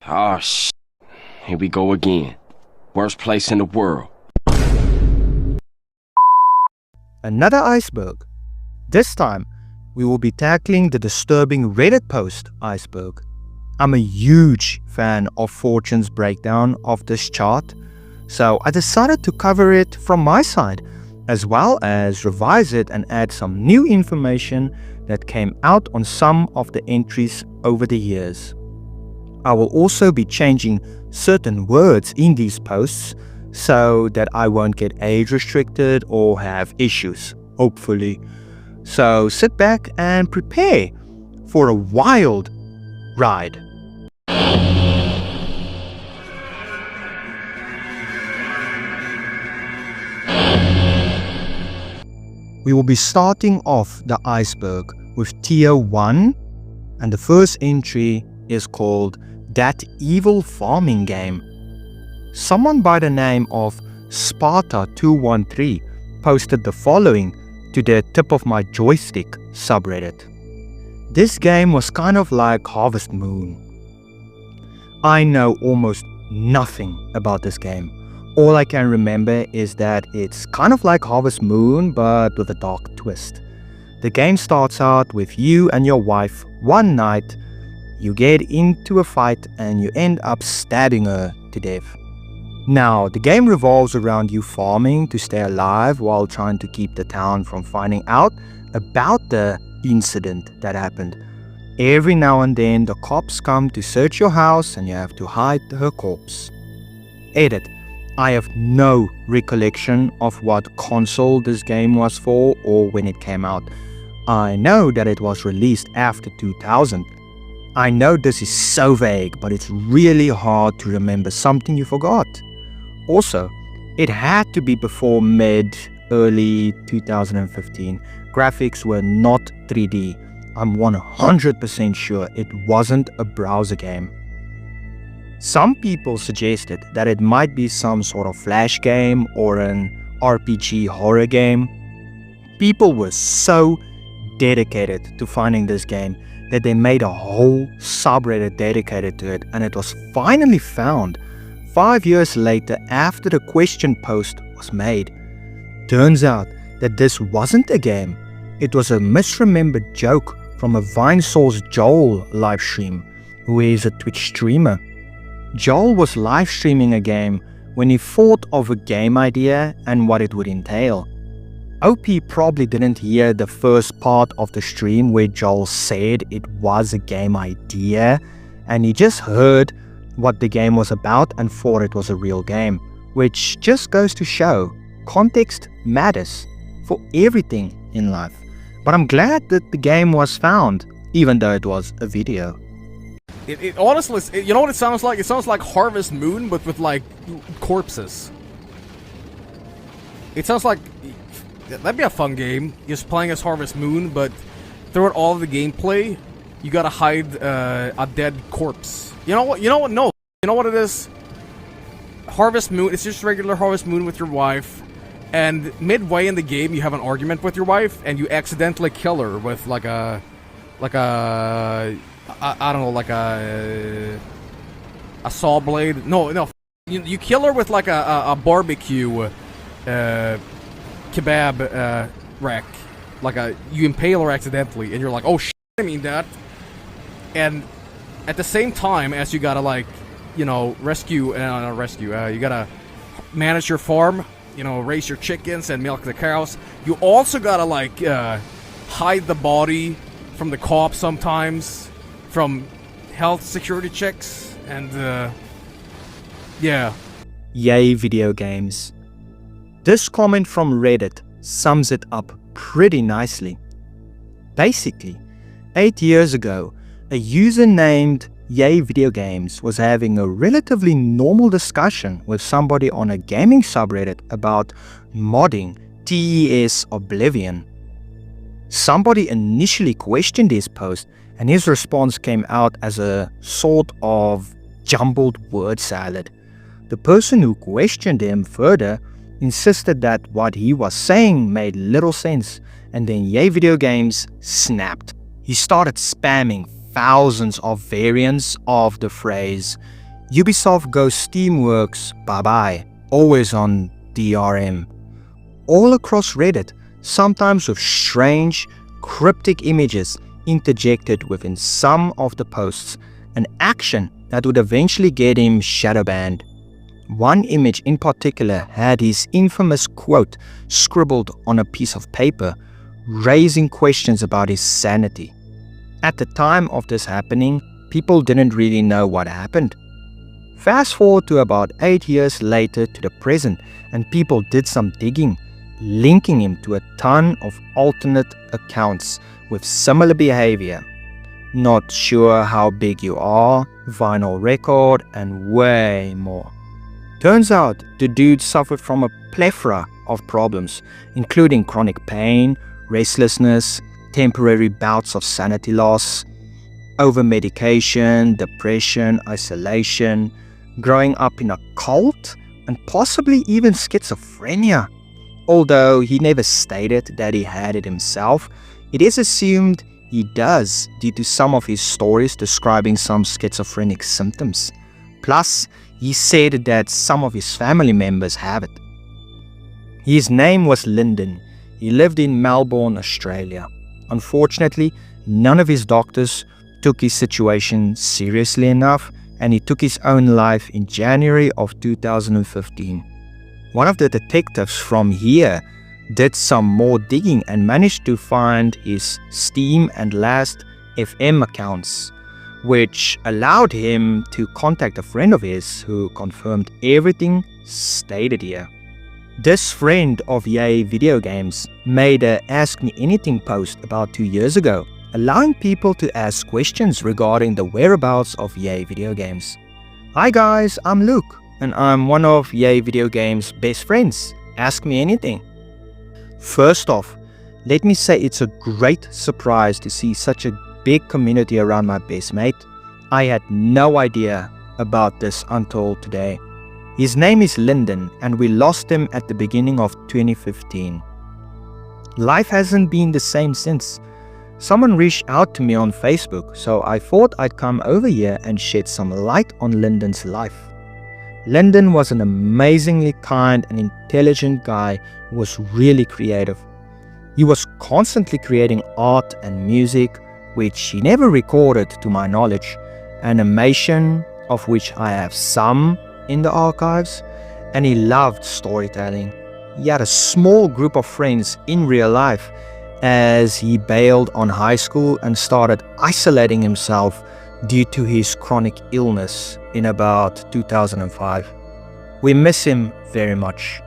Oh, here we go again. Worst place in the world. Another iceberg. This time, we will be tackling the disturbing Reddit post Iceberg. I'm a huge fan of Fortune's breakdown of this chart, so I decided to cover it from my side, as well as revise it and add some new information that came out on some of the entries over the years. I will also be changing certain words in these posts so that I won't get age restricted or have issues, hopefully. So sit back and prepare for a wild ride. We will be starting off the iceberg with tier 1, and the first entry is called That Evil Farming Game. Someone by the name of Sparta213 posted the following to the Tip of My Joystick subreddit. This game was kind of like Harvest Moon. I know almost nothing about this game. All I can remember is that it's kind of like Harvest Moon but with a dark twist. The game starts out with you and your wife one night. You get into a fight and you end up stabbing her to death. Now, the game revolves around you farming to stay alive while trying to keep the town from finding out about the incident that happened. Every now and then, the cops come to search your house and you have to hide her corpse. Edit. I have no recollection of what console this game was for or when it came out. I know that it was released after 2000. I know this is so vague, but it's really hard to remember something you forgot. Also, it had to be before early 2015. Graphics were not 3D. I'm 100% sure it wasn't a browser game. Some people suggested that it might be some sort of flash game or an RPG horror game. People were so dedicated to finding this game that they made a whole subreddit dedicated to it, and it was finally found 5 years later after the question post was made. Turns out that this wasn't a game. It was a misremembered joke from a VineSource Joel livestream, who is a Twitch streamer. Joel was live streaming a game when he thought of a game idea and what it would entail. OP probably didn't hear the first part of the stream where Joel said it was a game idea, and he just heard what the game was about and thought it was a real game, which just goes to show context matters for everything in life. But I'm glad that the game was found, even though it was a video. It honestly, you know what it sounds like? It sounds like Harvest Moon, but with like corpses. It sounds like that'd be a fun game, just playing as Harvest Moon, but throughout all of the gameplay, you gotta hide a dead corpse. You know what? No. You know what it is? Harvest Moon, it's just regular Harvest Moon with your wife, and midway in the game, you have an argument with your wife, and you accidentally kill her with like a I don't know, like a saw blade. No. You kill her with like a barbecue kebab rack. You impale her accidentally, and you're like, oh shit, I mean that. And at the same time as you gotta you gotta manage your farm, raise your chickens and milk the cows. You also gotta hide the body from the cops sometimes, from health security checks, and yeah. Yay video games. This comment from Reddit sums it up pretty nicely. Basically, 8 years ago, a user named Yay Video Games was having a relatively normal discussion with somebody on a gaming subreddit about modding TES Oblivion. Somebody initially questioned his post, and his response came out as a sort of jumbled word salad. The person who questioned him further insisted that what he was saying made little sense, and then Yay Video Games snapped. He started spamming thousands of variants of the phrase "Ubisoft goes Steamworks bye-bye," always on DRM. All across Reddit, sometimes with strange, cryptic images interjected within some of the posts, an action that would eventually get him shadow banned. One image in particular had his infamous quote scribbled on a piece of paper, raising questions about his sanity. At the time of this happening, people didn't really know what happened. Fast forward to about 8 years later to the present, and people did some digging, linking him to a ton of alternate accounts with similar behavior. Not sure how big you are, vinyl record, and way more. Turns out the dude suffered from a plethora of problems, including chronic pain, restlessness, temporary bouts of sanity loss, over-medication, depression, isolation, growing up in a cult, and possibly even schizophrenia. Although he never stated that he had it himself, it is assumed he does due to some of his stories describing some schizophrenic symptoms. Plus, he said that some of his family members have it. His name was Lyndon. He lived in Melbourne, Australia. Unfortunately, none of his doctors took his situation seriously enough, and he took his own life in January of 2015. One of the detectives from here did some more digging and managed to find his Steam and Last FM accounts, which allowed him to contact a friend of his who confirmed everything stated here. This friend of Yay Video Games made a Ask Me Anything post about 2 years ago, allowing people to ask questions regarding the whereabouts of Yay Video Games. Hi guys, I'm Luke, and I'm one of Yay Video Games' best friends. Ask me anything. First off, let me say it's a great surprise to see such a big community around my best mate. I had no idea about this until today. His name is Lyndon, and we lost him at the beginning of 2015. Life hasn't been the same since. Someone reached out to me on Facebook, so I thought I'd come over here and shed some light on Lyndon's life. Lyndon was an amazingly kind and intelligent guy who was really creative. He was constantly creating art and music, which he never recorded to my knowledge, animation, of which I have some in the archives, and he loved storytelling. He had a small group of friends in real life as he bailed on high school and started isolating himself due to his chronic illness in about 2005. We miss him very much.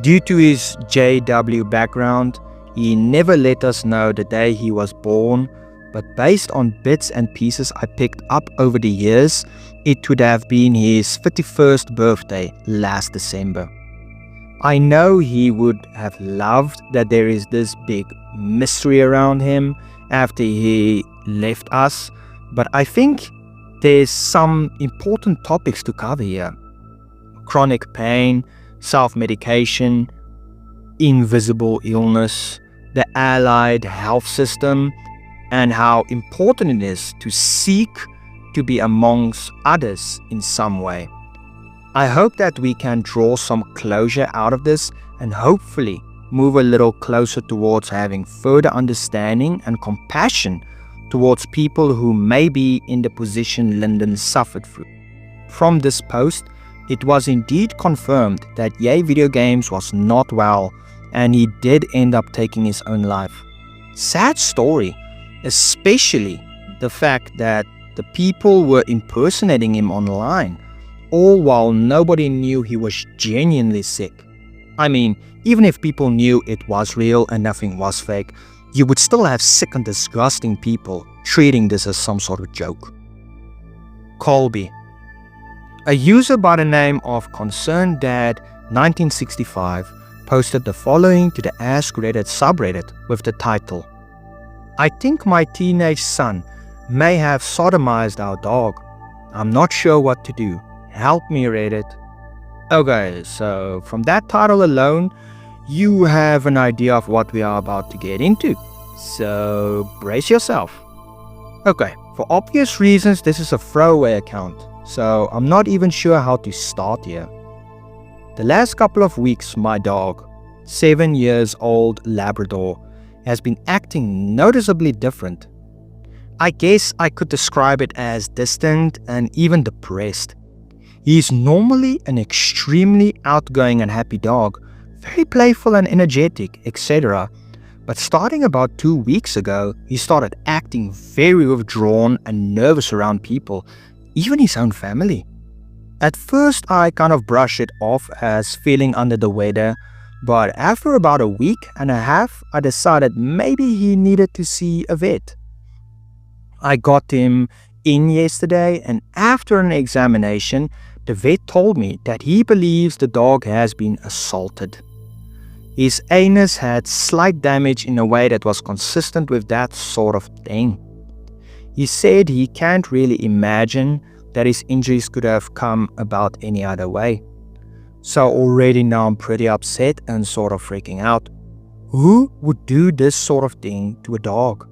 Due to his JW background, he never let us know the day he was born, but based on bits and pieces I picked up over the years, it would have been his 51st birthday last December. I know he would have loved that there is this big mystery around him after he left us, but I think there's some important topics to cover here. Chronic pain, self-medication, invisible illness, the allied health system, and how important it is to seek to be amongst others in some way. I hope that we can draw some closure out of this and hopefully move a little closer towards having further understanding and compassion towards people who may be in the position Lyndon suffered through. From this post, it was indeed confirmed that Yay Video Games was not well, and he did end up taking his own life. Sad story, especially the fact that the people were impersonating him online, all while nobody knew he was genuinely sick. I mean, even if people knew it was real and nothing was fake, you would still have sick and disgusting people treating this as some sort of joke. Colby. A user by the name of ConcernedDad1965 posted the following to the Ask Reddit subreddit with the title, "I think my teenage son may have sodomized our dog. I'm not sure what to do. Help me, Reddit." Okay, so from that title alone, you have an idea of what we are about to get into. So brace yourself. Okay, for obvious reasons, this is a throwaway account, so I'm not even sure how to start here. The last couple of weeks, my dog, 7 years old Labrador, has been acting noticeably different. I guess I could describe it as distant and even depressed. He is normally an extremely outgoing and happy dog, very playful and energetic, etc. But starting about 2 weeks ago, he started acting very withdrawn and nervous around people, even his own family. At first, I kind of brushed it off as feeling under the weather, but after about a week and a half, I decided maybe he needed to see a vet. I got him in yesterday, and after an examination, the vet told me that he believes the dog has been assaulted. His anus had slight damage in a way that was consistent with that sort of thing. He said he can't really imagine that his injuries could have come about any other way. So already now I'm pretty upset and sort of freaking out. Who would do this sort of thing to a dog?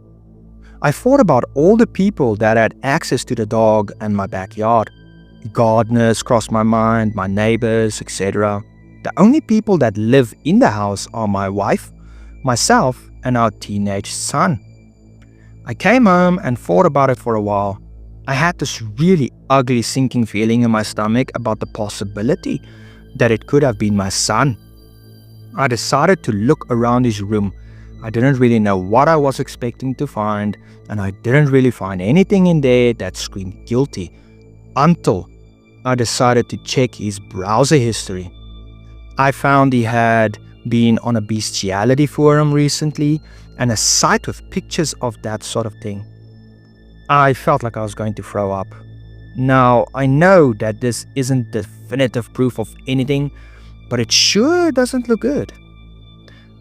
I thought about all the people that had access to the dog and my backyard. Gardeners crossed my mind, my neighbors, etc. The only people that live in the house are my wife, myself, and our teenage son. I came home and thought about it for a while. I had this really ugly sinking feeling in my stomach about the possibility that it could have been my son. I decided to look around his room. I didn't really know what I was expecting to find, and I didn't really find anything in there that screamed guilty until I decided to check his browser history. I found he had been on a bestiality forum recently and a site with pictures of that sort of thing. I felt like I was going to throw up. Now, I know that this isn't definitive proof of anything, but it sure doesn't look good.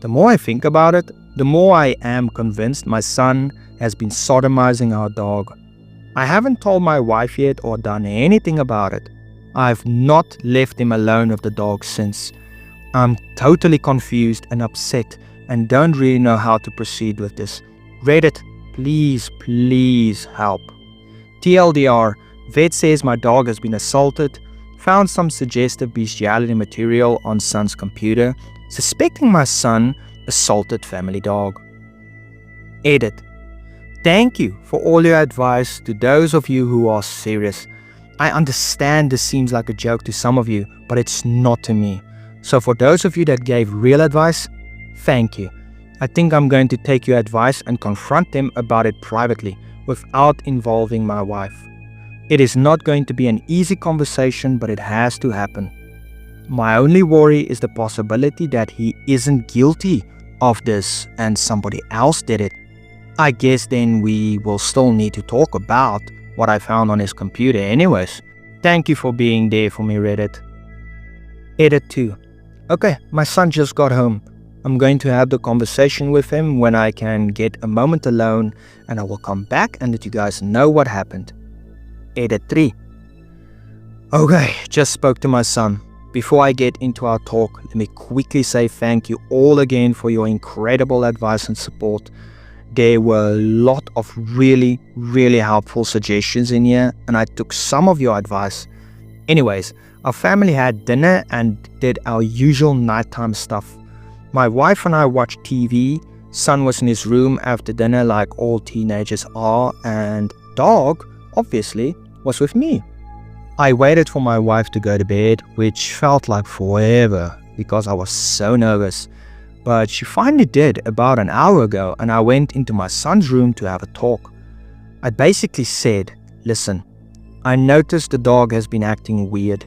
The more I think about it, the more I am convinced my son has been sodomizing our dog. I haven't told my wife yet or done anything about it. I've not left him alone with the dog since. I'm totally confused and upset and don't really know how to proceed with this. Reddit, please help. TLDR, vet says my dog has been assaulted, found some suggestive bestiality material on son's computer, suspecting my son assaulted family dog. Edit. Thank you for all your advice to those of you who are serious. I understand this seems like a joke to some of you, but it's not to me. So for those of you that gave real advice, thank you. I think I'm going to take your advice and confront them about it privately without involving my wife. It is not going to be an easy conversation, but it has to happen. My only worry is the possibility that he isn't guilty of this and somebody else did it. I guess then we will still need to talk about what I found on his computer anyways. Thank you for being there for me, Reddit. Edit 2. Okay, my son just got home. I'm going to have the conversation with him when I can get a moment alone, and I will come back and let you guys know what happened. Edit 3. Okay, just spoke to my son. Before I get into our talk, let me quickly say thank you all again for your incredible advice and support. There were a lot of really helpful suggestions in here, and I took some of your advice. Anyways, our family had dinner and did our usual nighttime stuff. My wife and I watched TV, son was in his room after dinner like all teenagers are, and dog, obviously, was with me. I waited for my wife to go to bed, which felt like forever because I was so nervous. But she finally did about an hour ago, and I went into my son's room to have a talk. I basically said, listen, I noticed the dog has been acting weird.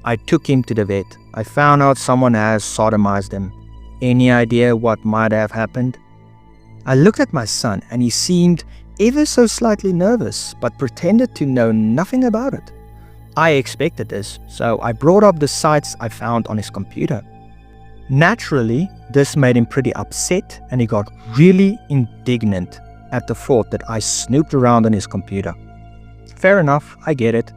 I took him to the vet. I found out someone has sodomized him. Any idea what might have happened? I looked at my son and he seemed ever so slightly nervous, but pretended to know nothing about it. I expected this, so I brought up the sites I found on his computer. Naturally, this made him pretty upset and he got really indignant at the thought that I snooped around on his computer. Fair enough, I get it,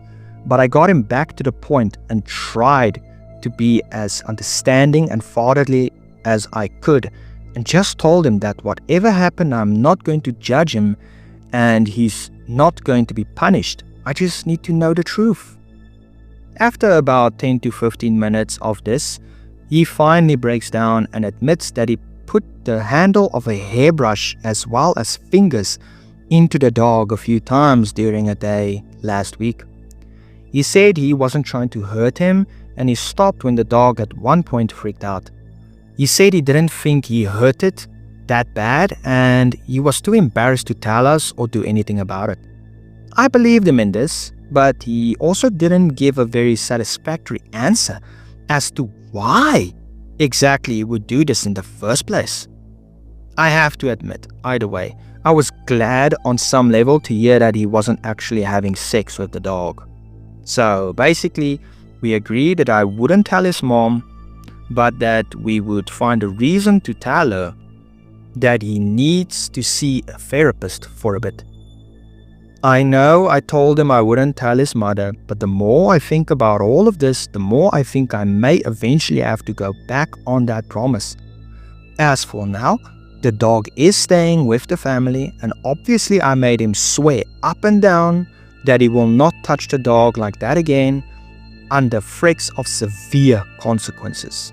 but I got him back to the point and tried to be as understanding and fatherly as I could, and just told him that whatever happened, I'm not going to judge him and he's not going to be punished. I just need to know the truth. After about 10 to 15 minutes of this, he finally breaks down and admits that he put the handle of a hairbrush as well as fingers into the dog a few times during a day last week. He said he wasn't trying to hurt him, and he stopped when the dog at one point freaked out. He said he didn't think he hurt it that bad, and he was too embarrassed to tell us or do anything about it. I believed him in this, but he also didn't give a very satisfactory answer as to why exactly he would do this in the first place. I have to admit, either way, I was glad on some level to hear that he wasn't actually having sex with the dog. So basically, we agreed that I wouldn't tell his mom, but that we would find a reason to tell her that he needs to see a therapist for a bit. I know I told him I wouldn't tell his mother, but the more I think about all of this, the more I think I may eventually have to go back on that promise. As for now, the dog is staying with the family, and obviously I made him swear up and down that he will not touch the dog like that again under threats of severe consequences.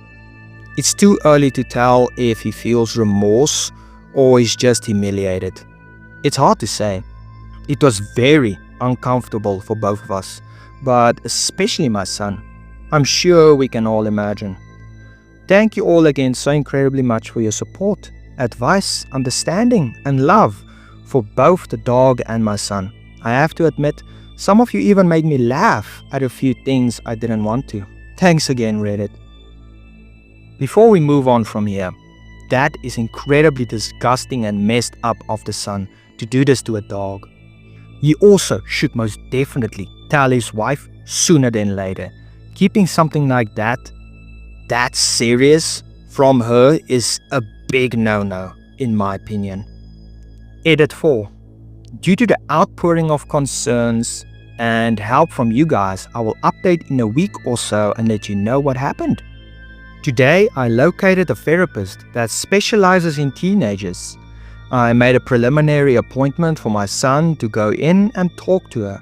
It's too early to tell if he feels remorse or is just humiliated. It's hard to say. It was very uncomfortable for both of us, but especially my son. I'm sure we can all imagine. Thank you all again so incredibly much for your support, advice, understanding, and love for both the dog and my son. I have to admit, some of you even made me laugh at a few things I didn't want to. Thanks again, Reddit. Before we move on from here, that is incredibly disgusting and messed up of the son to do this to a dog. He also should most definitely tell his wife sooner than later. Keeping something like that serious from her is a big no-no, in my opinion. Edit 4. Due to the outpouring of concerns and help from you guys, I will update in a week or so and let you know what happened. Today, I located a therapist that specializes in teenagers. I made a preliminary appointment for my son to go in and talk to her.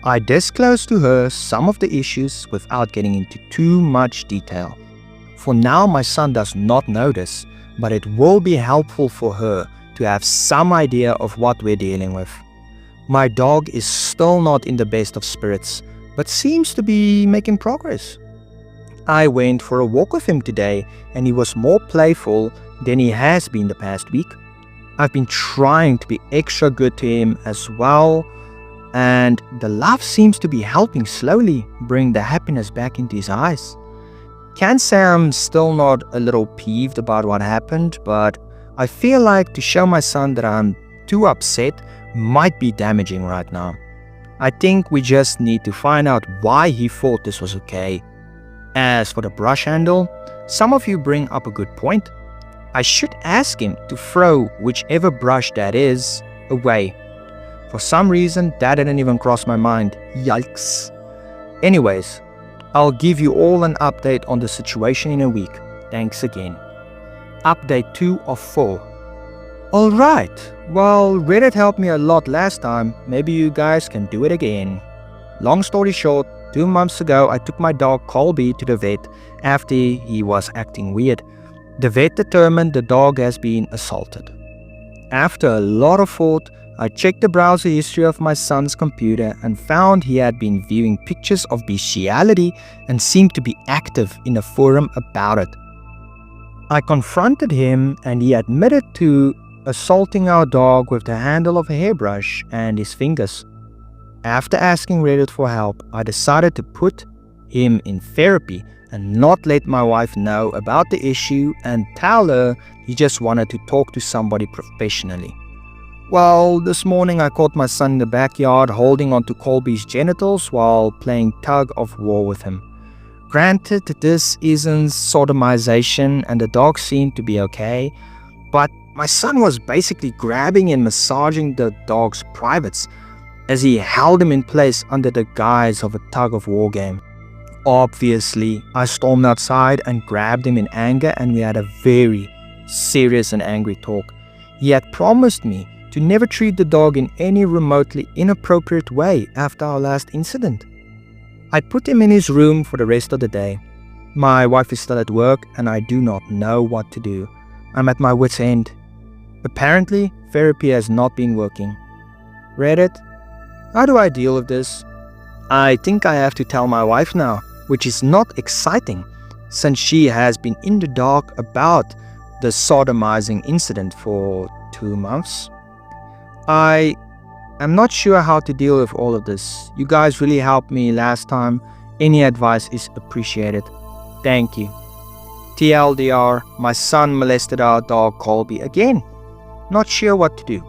I disclosed to her some of the issues without getting into too much detail. For now, my son does not know this, but it will be helpful for her to have some idea of what we're dealing with. My dog is still not in the best of spirits, but seems to be making progress. I went for a walk with him today, and he was more playful than he has been the past week. I've been trying to be extra good to him as well, and the love seems to be helping slowly bring the happiness back into his eyes. Can't say I'm still not a little peeved about what happened, but I feel like to show my son that I'm too upset might be damaging right now. I think we just need to find out why he thought this was okay. As for the brush handle, some of you bring up a good point. I should ask him to throw whichever brush that is away. For some reason, that didn't even cross my mind. Yikes. Anyways, I'll give you all an update on the situation in a week. Thanks again. Update 2 of 4. Alright, well, Reddit helped me a lot last time. Maybe you guys can do it again. Long story short, 2 months ago, I took my dog Colby to the vet after he was acting weird. The vet determined the dog has been assaulted. After a lot of thought, I checked the browser history of my son's computer and found he had been viewing pictures of bestiality and seemed to be active in a forum about it. I confronted him and he admitted to assaulting our dog with the handle of a hairbrush and his fingers. After asking Reddit for help, I decided to put him in therapy and not let my wife know about the issue and tell her he just wanted to talk to somebody professionally. Well, this morning I caught my son in the backyard holding onto Colby's genitals while playing tug of war with him. Granted, this isn't sodomization and the dog seemed to be okay, but my son was basically grabbing and massaging the dog's privates as he held him in place under the guise of a tug of war game. Obviously, I stormed outside and grabbed him in anger and we had a very serious and angry talk. He had promised me to to never treat the dog in any remotely inappropriate way after our last incident. I put him in his room for the rest of the day. My wife is still at work and I do not know what to do. I'm at my wit's end. Apparently, therapy has not been working. Reddit, how do I deal with this? I think I have to tell my wife now, which is not exciting since she has been in the dark about the sodomizing incident for 2 months. I am not sure how to deal with all of this. You guys really helped me last time. Any advice is appreciated. Thank you. TLDR, my son molested our dog Colby again. Not sure what to do.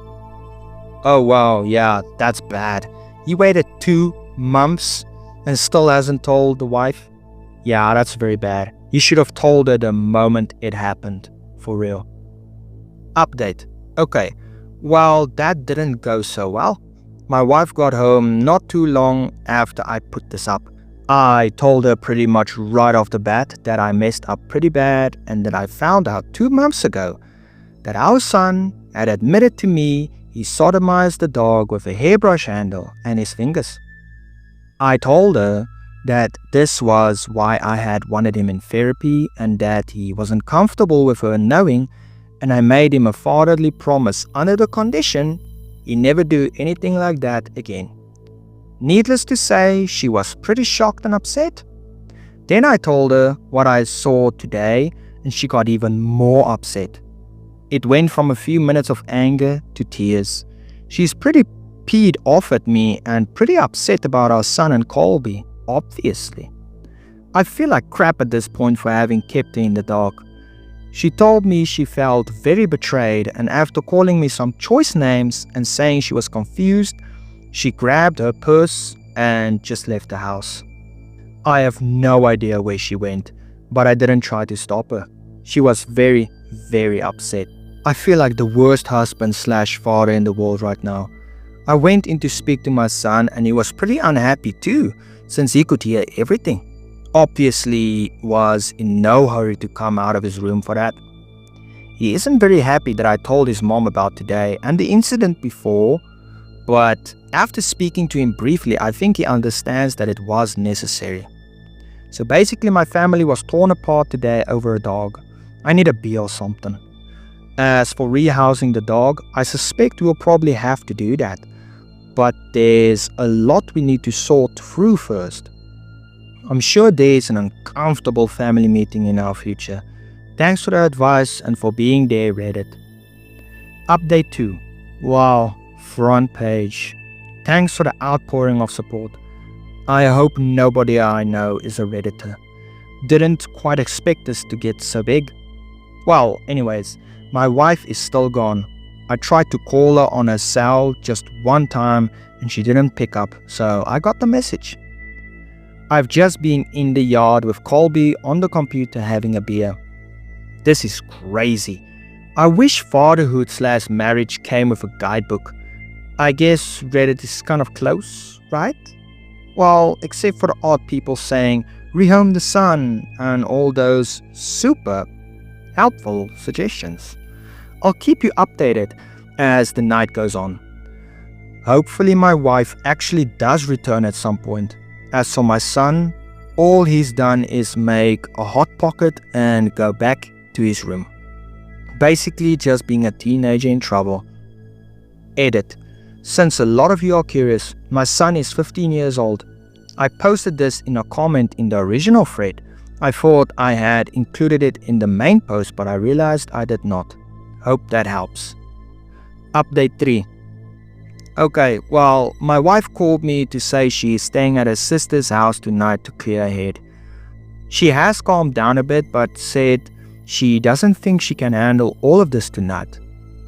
Oh wow, yeah, that's bad. He waited 2 months and still hasn't told the wife? Yeah, that's very bad. You should have told her the moment it happened. For real. Update. Okay, well, that didn't go so well. My wife got home not too long after I put this up. I told her pretty much right off the bat that I messed up pretty bad and that I found out 2 months ago that our son had admitted to me he sodomized the dog with a hairbrush handle and his fingers. I told her that this was why I had wanted him in therapy and that he wasn't comfortable with her knowing, and I made him a fatherly promise under the condition he never do anything like that again. Needless to say, she was pretty shocked and upset. Then I told her what I saw today and she got even more upset. It went from a few minutes of anger to tears. She's pretty peed off at me and pretty upset about our son and Colby, obviously. I feel like crap at this point for having kept her in the dark. She told me she felt very betrayed, and after calling me some choice names and saying she was confused, she grabbed her purse and just left the house. I have no idea where she went, but I didn't try to stop her. She was very, very upset. I feel like the worst husband/father in the world right now. I went in to speak to my son and he was pretty unhappy too, since he could hear everything. Obviously was in no hurry to come out of his room for that. He isn't very happy that I told his mom about today and the incident before, but after speaking to him briefly, I think he understands that it was necessary. So basically my family was torn apart today over a dog. I need a beer or something. As for rehousing the dog, I suspect we'll probably have to do that. But there's a lot we need to sort through first. I'm sure there's an uncomfortable family meeting in our future. Thanks for the advice and for being there, Reddit. Update 2. Wow, front page. Thanks for the outpouring of support. I hope nobody I know is a Redditor. Didn't quite expect this to get so big. Well, anyways, my wife is still gone. I tried to call her on her cell just one time and she didn't pick up, so I got the message. I've just been in the yard with Colby on the computer having a beer. This is crazy. I wish fatherhood/marriage came with a guidebook. I guess Reddit is kind of close, right? Well, except for the odd people saying, rehome the son, and all those super helpful suggestions. I'll keep you updated as the night goes on. Hopefully my wife actually does return at some point. As for my son, all he's done is make a hot pocket and go back to his room. Basically just being a teenager in trouble. Edit. Since a lot of you are curious, my son is 15 years old. I posted this in a comment in the original thread. I thought I had included it in the main post, but I realized I did not. Hope that helps. Update 3. Okay, well, my wife called me to say she is staying at her sister's house tonight to clear her head. She has calmed down a bit, but said she doesn't think she can handle all of this tonight.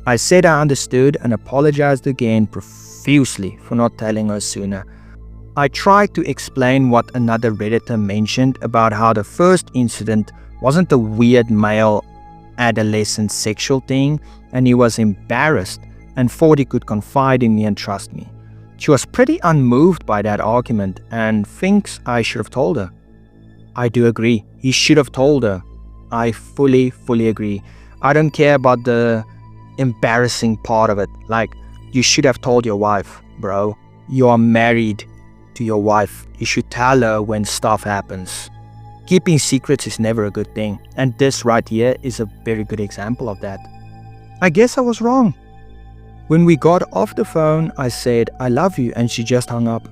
I said I understood and apologized again profusely for not telling her sooner. I tried to explain what another Redditor mentioned about how the first incident wasn't a weird male adolescent sexual thing, and he was embarrassed and thought he could confide in me and trust me. She was pretty unmoved by that argument and thinks I should have told her. I do agree. He should have told her. I fully agree. I don't care about the embarrassing part of it. Like, You should have told your wife, bro. You are married to your wife. You should tell her when stuff happens. Keeping secrets is never a good thing, and this right here is a very good example of that. I guess I was wrong. When we got off the phone, I said, I love you, and she just hung up.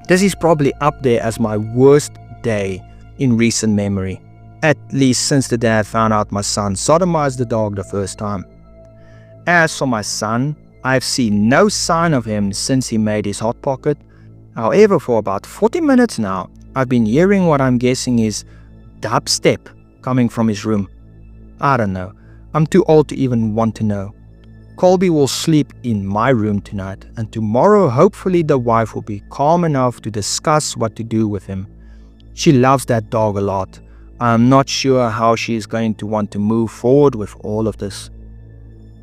This is probably up there as my worst day in recent memory, at least since the day I found out my son sodomized the dog the first time. As for my son, I've seen no sign of him since he made his hot pocket. However, for about 40 minutes now, I've been hearing what I'm guessing is dubstep coming from his room. I don't know. I'm too old to even want to know. Colby will sleep in my room tonight, and tomorrow hopefully the wife will be calm enough to discuss what to do with him. She loves that dog a lot. I'm not sure how she is going to want to move forward with all of this.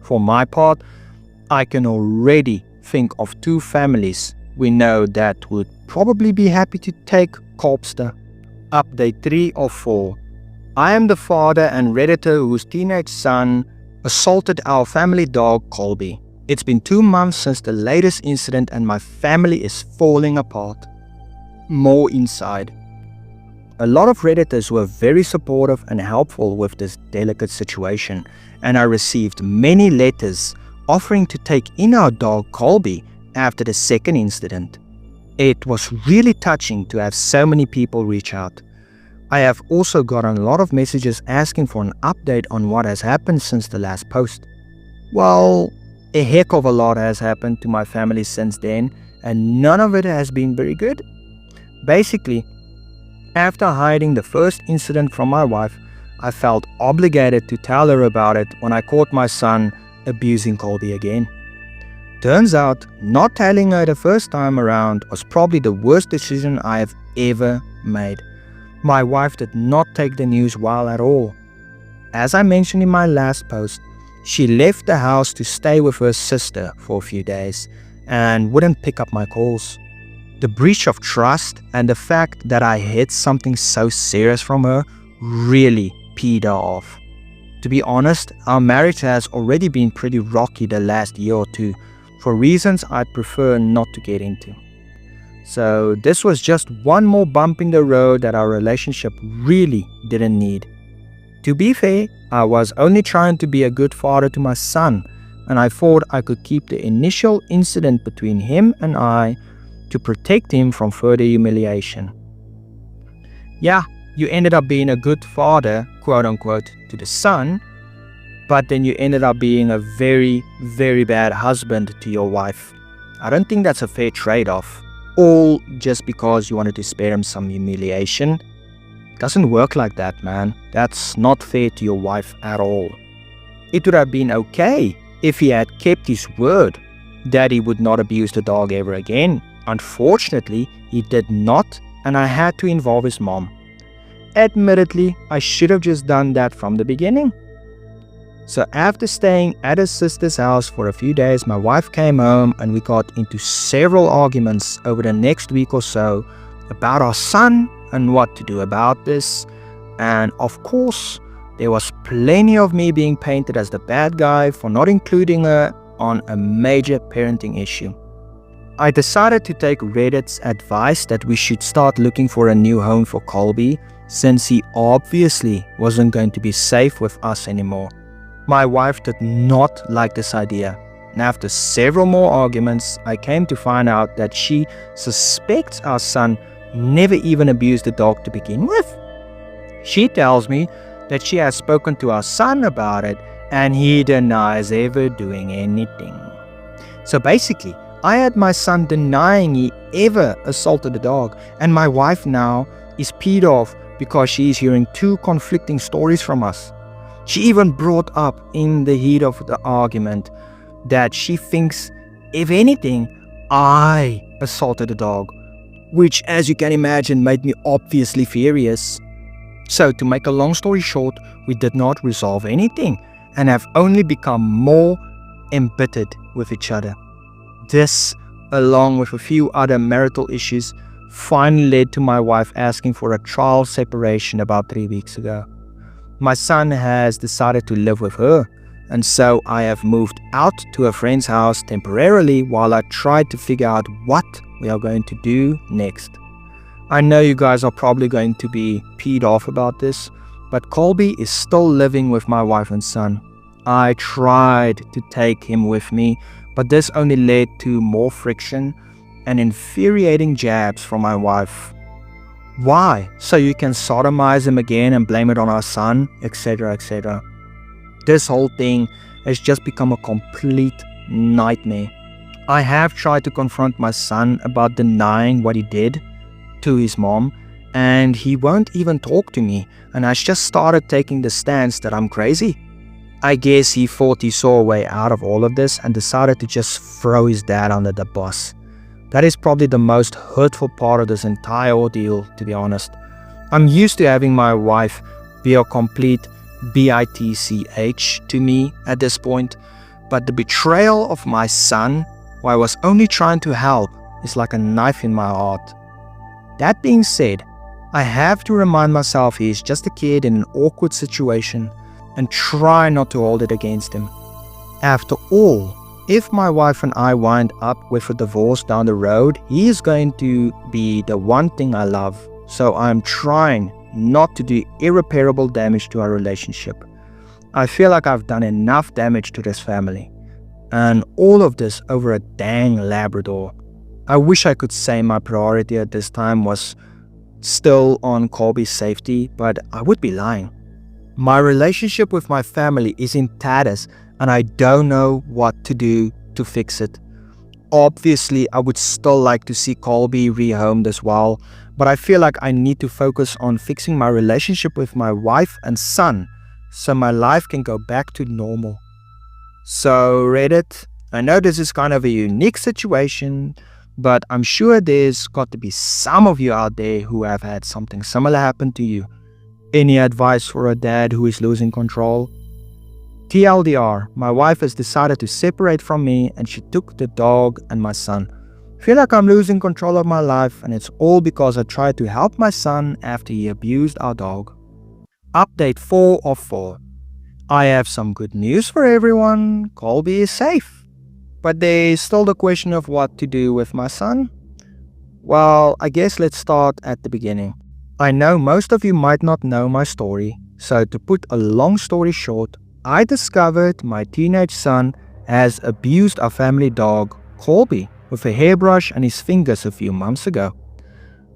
For my part, I can already think of 2 families we know that would probably be happy to take Corpster. Update 3 of 4. I am the father and Redditor whose teenage son assaulted our family dog Colby. It's been 2 months since the latest incident and my family is falling apart. More inside. A lot of Redditors were very supportive and helpful with this delicate situation, and I received many letters offering to take in our dog Colby after the second incident. It was really touching to have so many people reach out. I have also gotten a lot of messages asking for an update on what has happened since the last post. Well, a heck of a lot has happened to my family since then, and none of it has been very good. Basically, after hiding the first incident from my wife, I felt obligated to tell her about it when I caught my son abusing Colby again. Turns out, not telling her the first time around was probably the worst decision I have ever made. My wife did not take the news well at all. As I mentioned in my last post, she left the house to stay with her sister for a few days and wouldn't pick up my calls. The breach of trust and the fact that I hid something so serious from her really peed her off. To be honest, our marriage has already been pretty rocky the last year or 2 for reasons I'd prefer not to get into. So this was just one more bump in the road that our relationship really didn't need. To be fair, I was only trying to be a good father to my son, and I thought I could keep the initial incident between him and I to protect him from further humiliation. Yeah, you ended up being a good father, quote unquote, to the son, but then you ended up being a very, very bad husband to your wife. I don't think that's a fair trade-off. All just because you wanted to spare him some humiliation. Doesn't work like that, man. That's not fair to your wife at all. It would have been okay if he had kept his word that he would not abuse the dog ever again. Unfortunately, he did not, and I had to involve his mom. Admittedly, I should have just done that from the beginning. So after staying at his sister's house for a few days, my wife came home and we got into several arguments over the next week or so about our son and what to do about this. And of course, there was plenty of me being painted as the bad guy for not including her on a major parenting issue. I decided to take Reddit's advice that we should start looking for a new home for Colby, since he obviously wasn't going to be safe with us anymore. My wife did not like this idea, and after several more arguments, I came to find out that she suspects our son never even abused the dog to begin with. She tells me that she has spoken to our son about it, and he denies ever doing anything. So basically, I had my son denying he ever assaulted the dog, and my wife now is peed off because she is hearing 2 conflicting stories from us. She even brought up in the heat of the argument that she thinks, if anything, I assaulted the dog, which, as you can imagine, made me obviously furious. So to make a long story short, we did not resolve anything and have only become more embittered with each other. This, along with a few other marital issues, finally led to my wife asking for a trial separation about 3 weeks ago. My son has decided to live with her, and so I have moved out to a friend's house temporarily while I try to figure out what we are going to do next. I know you guys are probably going to be peed off about this, but Colby is still living with my wife and son. I tried to take him with me, but this only led to more friction and infuriating jabs from my wife. Why? So you can sodomize him again and blame it on our son, etc., etc. This whole thing has just become a complete nightmare. I have tried to confront my son about denying what he did to his mom, and he won't even talk to me, and I just started taking the stance that I'm crazy. I guess he thought he saw a way out of all of this and decided to just throw his dad under the bus. That is probably the most hurtful part of this entire ordeal, to be honest. I'm used to having my wife be a complete bitch to me at this point, but the betrayal of my son, who I was only trying to help, is like a knife in my heart. That being said, I have to remind myself he is just a kid in an awkward situation and try not to hold it against him. After all, if my wife and I wind up with a divorce down the road, he is going to be the one thing I love, so I'm trying not to do irreparable damage to our relationship. I feel like I've done enough damage to this family, and all of this over a dang Labrador. I wish I could say my priority at this time was still on Colby's safety, but I would be lying. My relationship with my family is in tatters, and I don't know what to do to fix it. Obviously, I would still like to see Colby rehomed as well, but I feel like I need to focus on fixing my relationship with my wife and son so my life can go back to normal. So Reddit, I know this is kind of a unique situation, but I'm sure there's got to be some of you out there who have had something similar happen to you. Any advice for a dad who is losing control? TLDR, my wife has decided to separate from me and she took the dog and my son. I feel like I'm losing control of my life, and it's all because I tried to help my son after he abused our dog. Update 4 of 4. I have some good news for everyone. Colby is safe. But there's still the question of what to do with my son. Well, I guess let's start at the beginning. I know most of you might not know my story, so to put a long story short, I discovered my teenage son has abused our family dog, Colby, with a hairbrush and his fingers a few months ago.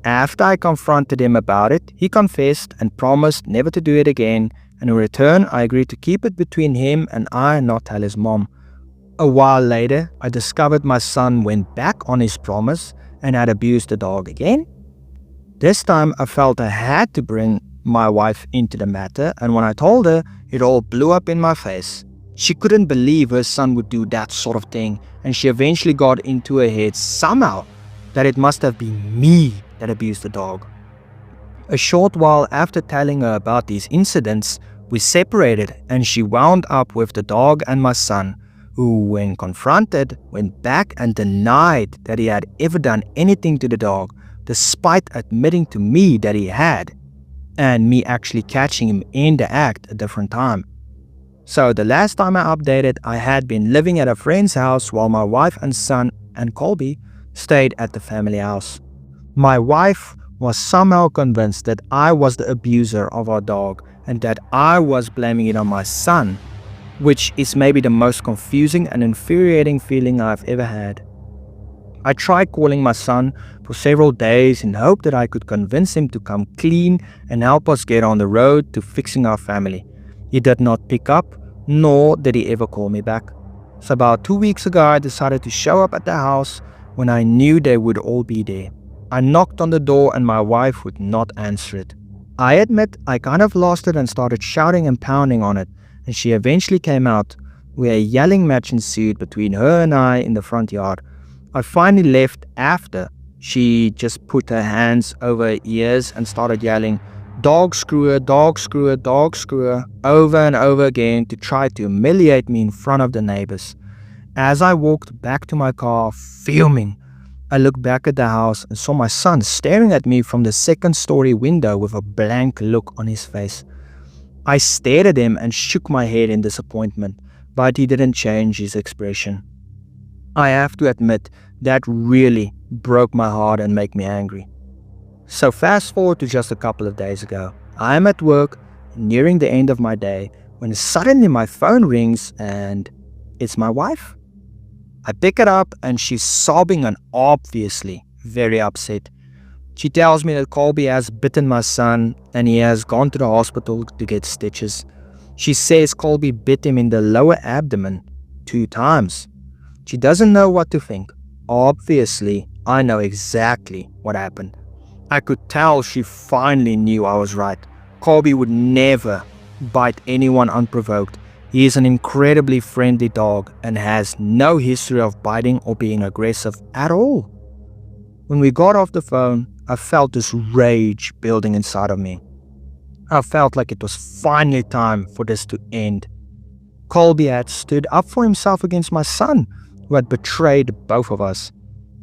After I confronted him about it, he confessed and promised never to do it again, and in return I agreed to keep it between him and I and not tell his mom. A while later, I discovered my son went back on his promise and had abused the dog again. This time I felt I had to bring my wife into the matter, and when I told her, it all blew up in my face. She couldn't believe her son would do that sort of thing, and she eventually got into her head somehow that it must have been me that abused the dog. A short while after telling her about these incidents, we separated and she wound up with the dog and my son, who, when confronted, went back and denied that he had ever done anything to the dog, despite admitting to me that he had, and me actually catching him in the act a different time. So the last time I updated, I had been living at a friend's house while my wife and son and Colby stayed at the family house. My wife was somehow convinced that I was the abuser of our dog and that I was blaming it on my son, which is maybe the most confusing and infuriating feeling I've ever had. I tried calling my son for several days in hope that I could convince him to come clean and help us get on the road to fixing our family. He did not pick up, nor did he ever call me back. So about 2 weeks ago, I decided to show up at the house when I knew they would all be there. I knocked on the door and my wife would not answer it. I admit I kind of lost it and started shouting and pounding on it, and she eventually came out, where a yelling match ensued between her and I in the front yard. I finally left after she just put her hands over her ears and started yelling, "Dog screwer, dog screwer, dog screwer," over and over again to try to humiliate me in front of the neighbors. As I walked back to my car, fuming, I looked back at the house and saw my son staring at me from the second-story window with a blank look on his face. I stared at him and shook my head in disappointment, but he didn't change his expression. I have to admit, that really broke my heart and made me angry. So fast forward to just a couple of days ago. I am at work, nearing the end of my day, when suddenly my phone rings and it's my wife. I pick it up and she's sobbing and obviously very upset. She tells me that Colby has bitten my son and he has gone to the hospital to get stitches. She says Colby bit him in the lower abdomen 2 times. She doesn't know what to think. Obviously, I know exactly what happened. I could tell she finally knew I was right. Colby would never bite anyone unprovoked. He is an incredibly friendly dog and has no history of biting or being aggressive at all. When we got off the phone, I felt this rage building inside of me. I felt like it was finally time for this to end. Colby had stood up for himself against my son, who had betrayed both of us.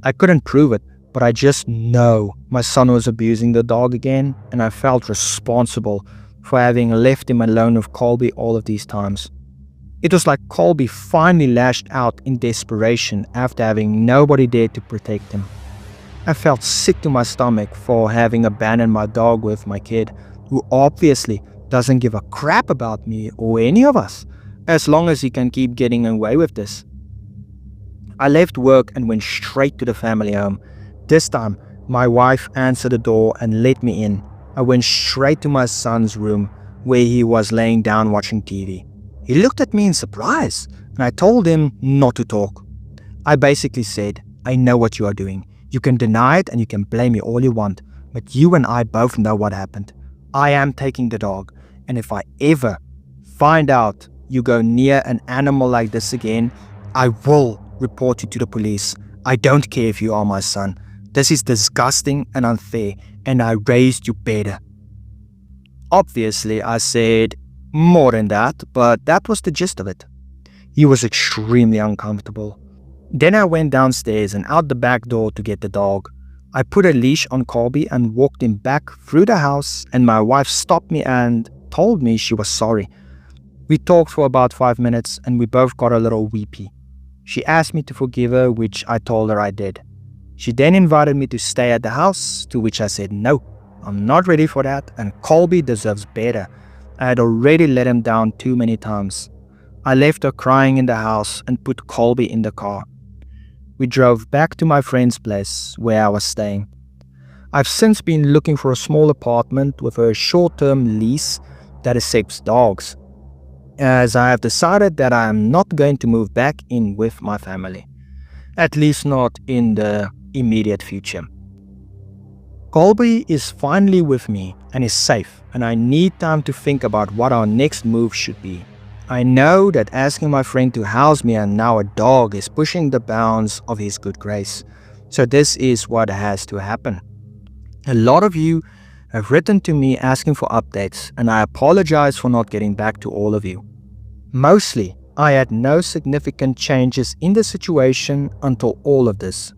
I couldn't prove it, but I just know my son was abusing the dog again, and I felt responsible for having left him alone with Colby all of these times. It was like Colby finally lashed out in desperation after having nobody there to protect him. I felt sick to my stomach for having abandoned my dog with my kid, who obviously doesn't give a crap about me or any of us, as long as he can keep getting away with this. I left work and went straight to the family home. This time, my wife answered the door and let me in. I went straight to my son's room, where he was laying down watching TV. He looked at me in surprise, and I told him not to talk. I basically said, I know what you are doing. You can deny it and you can blame me all you want, but you and I both know what happened. I am taking the dog, and if I ever find out you go near an animal like this again, I will report you to the police. I don't care if you are my son. This is disgusting and unfair, and I raised you better. Obviously, I said more than that, but that was the gist of it. He was extremely uncomfortable. Then I went downstairs and out the back door to get the dog. I put a leash on Colby and walked him back through the house, and my wife stopped me and told me she was sorry. We talked for about 5 minutes and we both got a little weepy. She asked me to forgive her, which I told her I did. She then invited me to stay at the house, to which I said no, I'm not ready for that, and Colby deserves better. I had already let him down too many times. I left her crying in the house and put Colby in the car. We drove back to my friend's place where I was staying. I've since been looking for a small apartment with a short-term lease that accepts dogs, as I have decided that I am not going to move back in with my family, at least not in the immediate future. Colby is finally with me and is safe, and I need time to think about what our next move should be. I know that asking my friend to house me and now a dog is pushing the bounds of his good grace, so this is what has to happen. A lot of you have written to me asking for updates, and I apologize for not getting back to all of you. Mostly, I had no significant changes in the situation until all of this.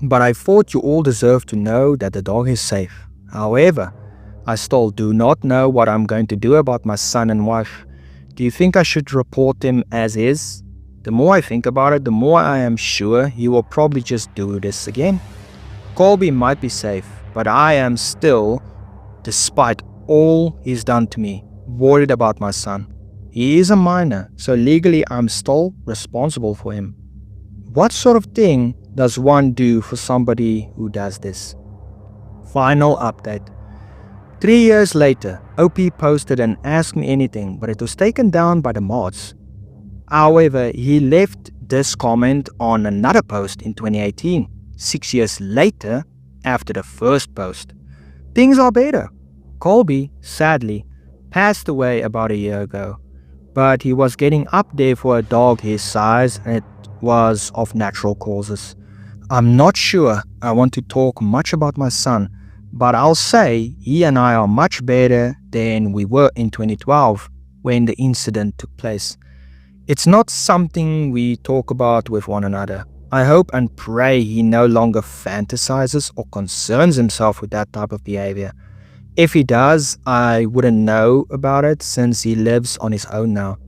But I thought you all deserve to know that the dog is safe. However, I still do not know what I'm going to do about my son and wife. Do you think I should report him as is? The more I think about it, the more I am sure he will probably just do this again. Colby might be safe, but I am still, despite all he's done to me, worried about my son. He is a minor, so legally I'm still responsible for him. What sort of thing does one do for somebody who does this? Final update. 3 years later, OP posted an Ask Me Anything, but it was taken down by the mods. However, he left this comment on another post in 2018, 6 years later after the first post. Things are better. Colby, sadly, passed away about a year ago, but he was getting up there for a dog his size, and it was of natural causes. I'm not sure I want to talk much about my son, but I'll say he and I are much better than we were in 2012 when the incident took place. It's not something we talk about with one another. I hope and pray he no longer fantasizes or concerns himself with that type of behavior. If he does, I wouldn't know about it since he lives on his own now.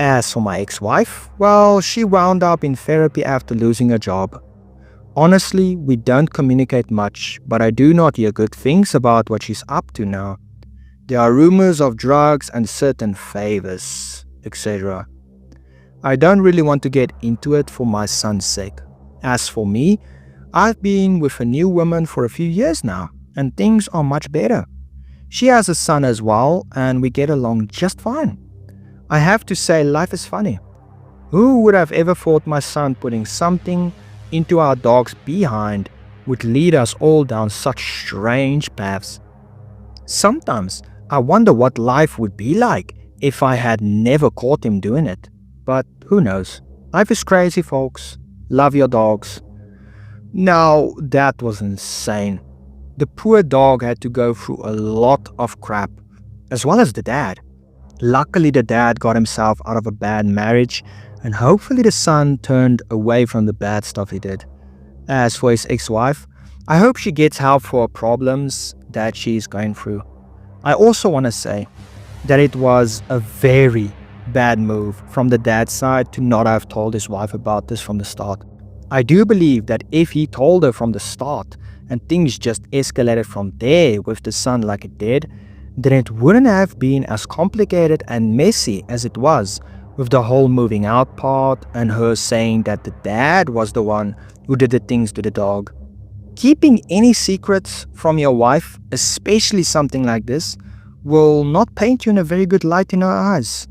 As for my ex-wife, well, she wound up in therapy after losing her job. Honestly, we don't communicate much, but I do not hear good things about what she's up to now. There are rumors of drugs and certain favors, etc. I don't really want to get into it for my son's sake. As for me, I've been with a new woman for a few years now, and things are much better. She has a son as well, and we get along just fine. I have to say, life is funny. Who would have ever thought my son putting something into our dog's behind would lead us all down such strange paths? Sometimes I wonder what life would be like if I had never caught him doing it. But who knows? Life is crazy, folks. Love your dogs. Now, that was insane. The poor dog had to go through a lot of crap, as well as the dad. Luckily, the dad got himself out of a bad marriage, and hopefully the son turned away from the bad stuff he did. As for his ex-wife, I hope she gets help for her problems that she's going through. I also want to say that it was a very bad move from the dad's side to not have told his wife about this from the start. I do believe that if he told her from the start and things just escalated from there with the son like it did, then it wouldn't have been as complicated and messy as it was, with the whole moving out part and her saying that the dad was the one who did the things to the dog. Keeping any secrets from your wife, especially something like this, will not paint you in a very good light in her eyes.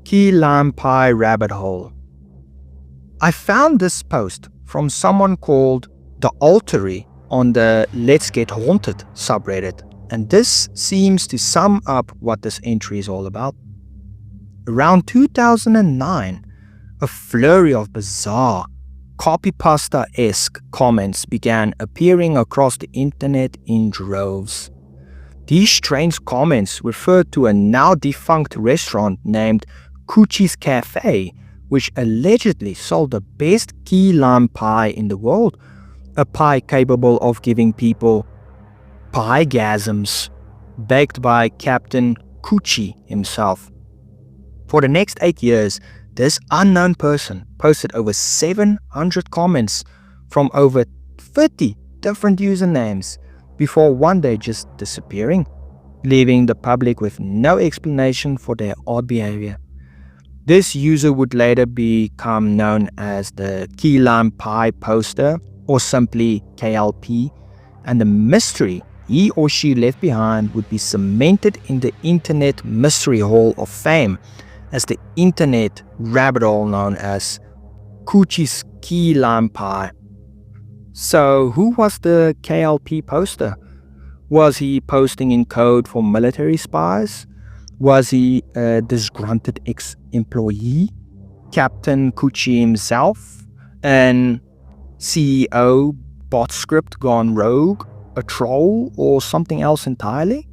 Key lime pie rabbit hole. I found this post from someone called The Altery on the Let's Get Haunted subreddit, and this seems to sum up what this entry is all about. Around 2009, a flurry of bizarre, copypasta-esque comments began appearing across the internet in droves. These strange comments referred to a now defunct restaurant named Coochie's Cafe, which allegedly sold the best key lime pie in the world, a pie capable of giving people piegasms, baked by Captain Coochie himself. For the next 8 years, this unknown person posted over 700 comments from over 30 different usernames before one day just disappearing, leaving the public with no explanation for their odd behavior. This user would later become known as the Key Lime Pie Poster, or simply KLP, and the mystery he or she left behind would be cemented in the Internet Mystery Hall of Fame as the Internet rabbit hole known as Coochie's Key Lime Pie. So who was the KLP poster? Was he posting in code for military spies? Was he a disgruntled ex-employee? Captain Coochie himself? An CEO bot script gone rogue? A troll? Or something else entirely?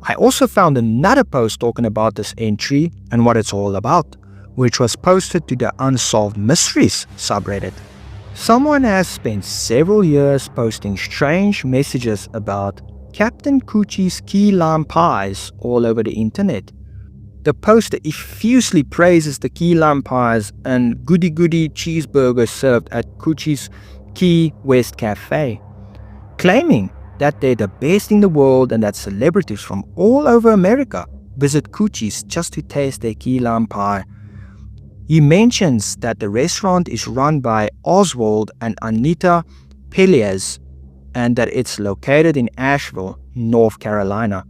I also found another post talking about this entry and what it's all about, which was posted to the Unsolved Mysteries subreddit. Someone has spent several years posting strange messages about Captain Coochie's key lime pies all over the internet. The poster effusively praises the key lime pies and goody-goody cheeseburgers served at Coochie's Key West Cafe, claiming that they're the best in the world and that celebrities from all over America visit Coochie's just to taste their key lime pie. He mentions that the restaurant is run by Oswald and Anita Pelias and that it's located in Asheville, North Carolina.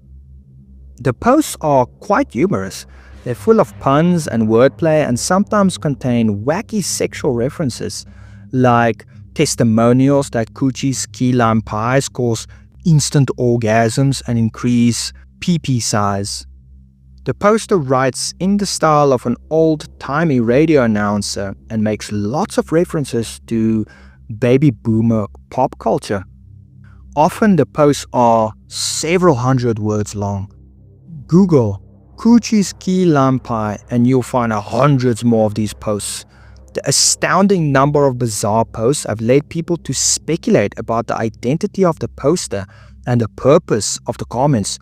The posts are quite humorous. They're full of puns and wordplay and sometimes contain wacky sexual references, like testimonials that Coochie's key lime pies cause instant orgasms and increase pee-pee size. The poster writes in the style of an old-timey radio announcer and makes lots of references to baby boomer pop culture. Often the posts are several hundred words long. Google Coochie's Key Lime Pie and you'll find hundreds more of these posts. The astounding number of bizarre posts have led people to speculate about the identity of the poster and the purpose of the comments,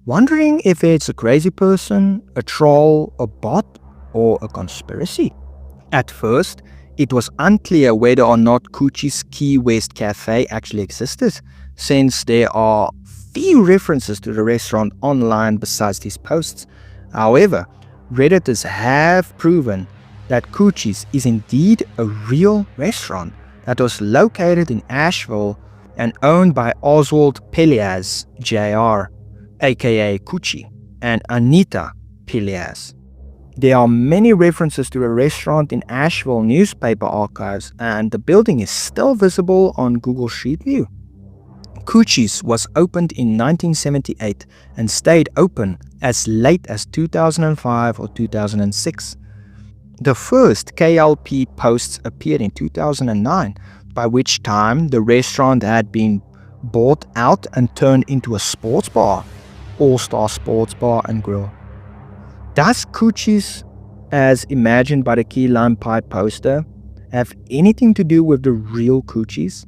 wondering if it's a crazy person, a troll, a bot, or a conspiracy? At first, it was unclear whether or not Coochie's Key West Cafe actually existed, since there are few references to the restaurant online besides these posts. However, Redditors have proven that Coochie's is indeed a real restaurant that was located in Asheville and owned by Oswald Pelias Jr., aka Coochie, and Anita Pelias. There are many references to the restaurant in Asheville newspaper archives, and the building is still visible on Google Street View. Coochie's was opened in 1978 and stayed open as late as 2005 or 2006. The first KLP posts appeared in 2009, by which time the restaurant had been bought out and turned into a sports bar, All-Star Sports Bar and Grill. Does Coochie's, as imagined by the Key Lime Pie poster, have anything to do with the real Coochie's?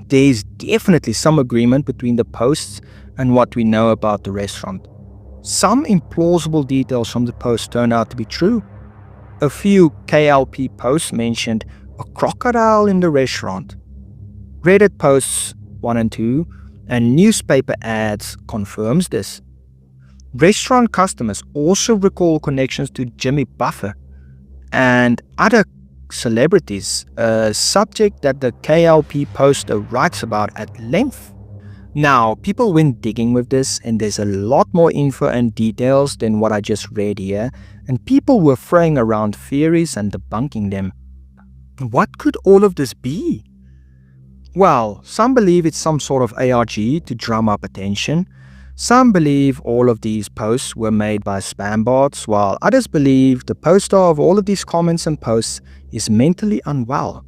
There is definitely some agreement between the posts and what we know about the restaurant. Some implausible details from the post turned out to be true. A few KLP posts mentioned a crocodile in the restaurant. Reddit posts 1 and 2 and newspaper ads confirms this. Restaurant customers also recall connections to Jimmy Buffett and other celebrities, a subject that the KLP poster writes about at length. Now, people went digging with this, and there's a lot more info and details than what I just read here, and people were throwing around theories and debunking them. What could all of this be? Well, some believe it's some sort of ARG to drum up attention. Some believe all of these posts were made by spam bots, while others believe the poster of all of these comments and posts is mentally unwell.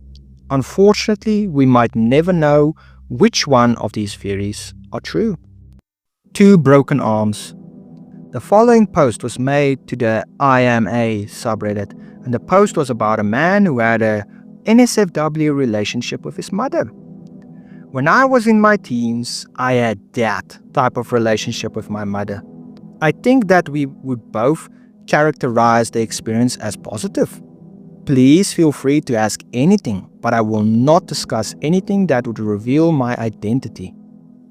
Unfortunately, we might never know which one of these theories are true. 2 broken arms. The following post was made to the IMA subreddit, and the post was about a man who had a NSFW relationship with his mother. When I was in my teens, I had that type of relationship with my mother. I think that we would both characterize the experience as positive. Please feel free to ask anything, but I will not discuss anything that would reveal my identity.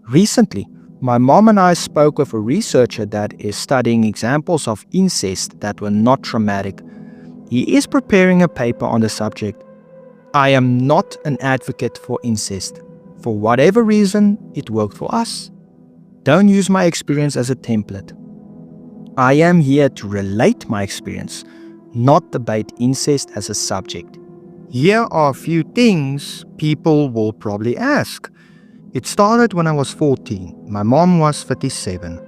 Recently, my mom and I spoke with a researcher that is studying examples of incest that were not traumatic. He is preparing a paper on the subject. I am not an advocate for incest. For whatever reason, it worked for us. Don't use my experience as a template. I am here to relate my experience, not debate incest as a subject. Here are a few things people will probably ask. It started when I was 14. My mom was 37.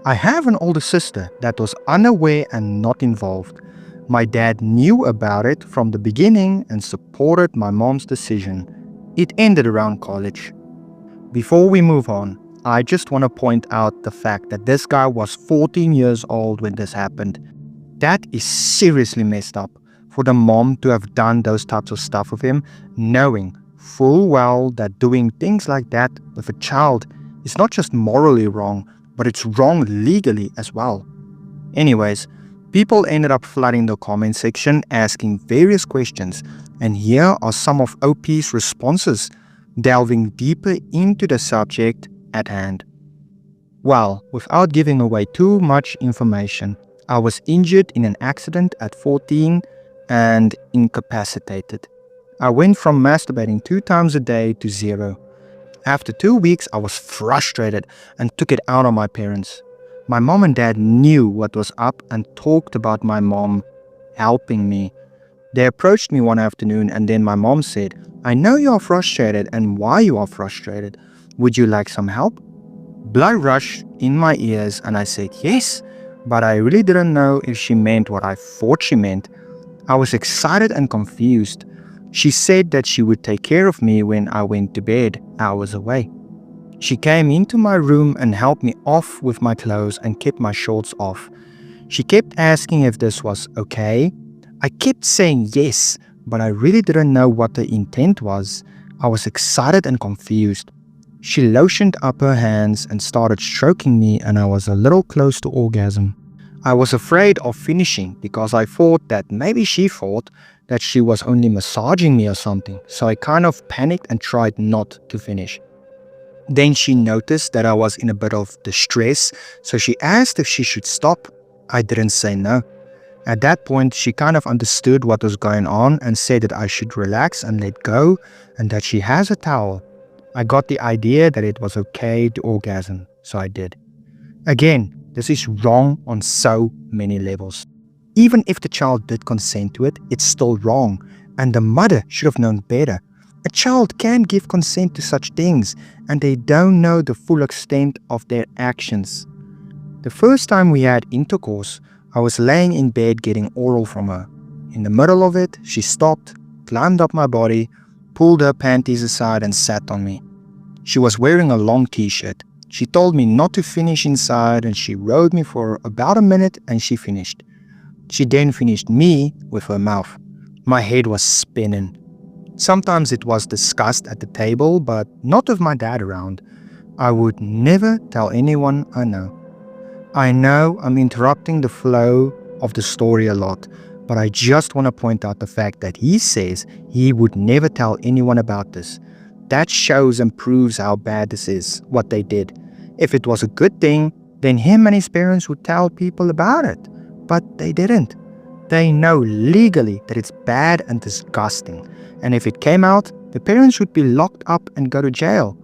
I have an older sister that was unaware and not involved. My dad knew about it from the beginning and supported my mom's decision. It ended around college. Before we move on, I just want to point out the fact that this guy was 14 years old when this happened. That is seriously messed up for the mom to have done those types of stuff with him, knowing full well that doing things like that with a child is not just morally wrong, but it's wrong legally as well. Anyways, people ended up flooding the comment section asking various questions, and here are some of OP's responses, delving deeper into the subject at hand. Well, without giving away too much information, I was injured in an accident at 14 and incapacitated. I went from masturbating 2 times a day to 0. After 2 weeks, I was frustrated and took it out on my parents. My mom and dad knew what was up and talked about my mom helping me. They approached me one afternoon and then my mom said, "I know you are frustrated and why you are frustrated. Would you like some help?" Blood rushed in my ears and I said yes, but I really didn't know if she meant what I thought she meant. I was excited and confused. She said that she would take care of me when I went to bed hours away. She came into my room and helped me off with my clothes and kept my shorts off. She kept asking if this was okay. I kept saying yes, but I really didn't know what the intent was. I was excited and confused. She lotioned up her hands and started stroking me and I was a little close to orgasm. I was afraid of finishing because I thought that maybe she thought that she was only massaging me or something, so I kind of panicked and tried not to finish. Then she noticed that I was in a bit of distress, so she asked if she should stop. I didn't say no. At that point, she kind of understood what was going on and said that I should relax and let go and that she has a towel. I got the idea that it was okay to orgasm, so I did. Again, this is wrong on so many levels. Even if the child did consent to it, it's still wrong, and the mother should have known better. A child can give consent to such things, and they don't know the full extent of their actions. The first time we had intercourse, I was laying in bed getting oral from her. In the middle of it, she stopped, climbed up my body, pulled her panties aside and sat on me. She was wearing a long t-shirt. She told me not to finish inside and she rode me for about a minute and she finished. She then finished me with her mouth. My head was spinning. Sometimes it was discussed at the table, but not with my dad around. I would never tell anyone I know. I know I'm interrupting the flow of the story a lot, but I just want to point out the fact that he says he would never tell anyone about this. That shows and proves how bad this is, what they did. If it was a good thing, then him and his parents would tell people about it. But they didn't. They know legally that it's bad and disgusting. And if it came out, the parents would be locked up and go to jail.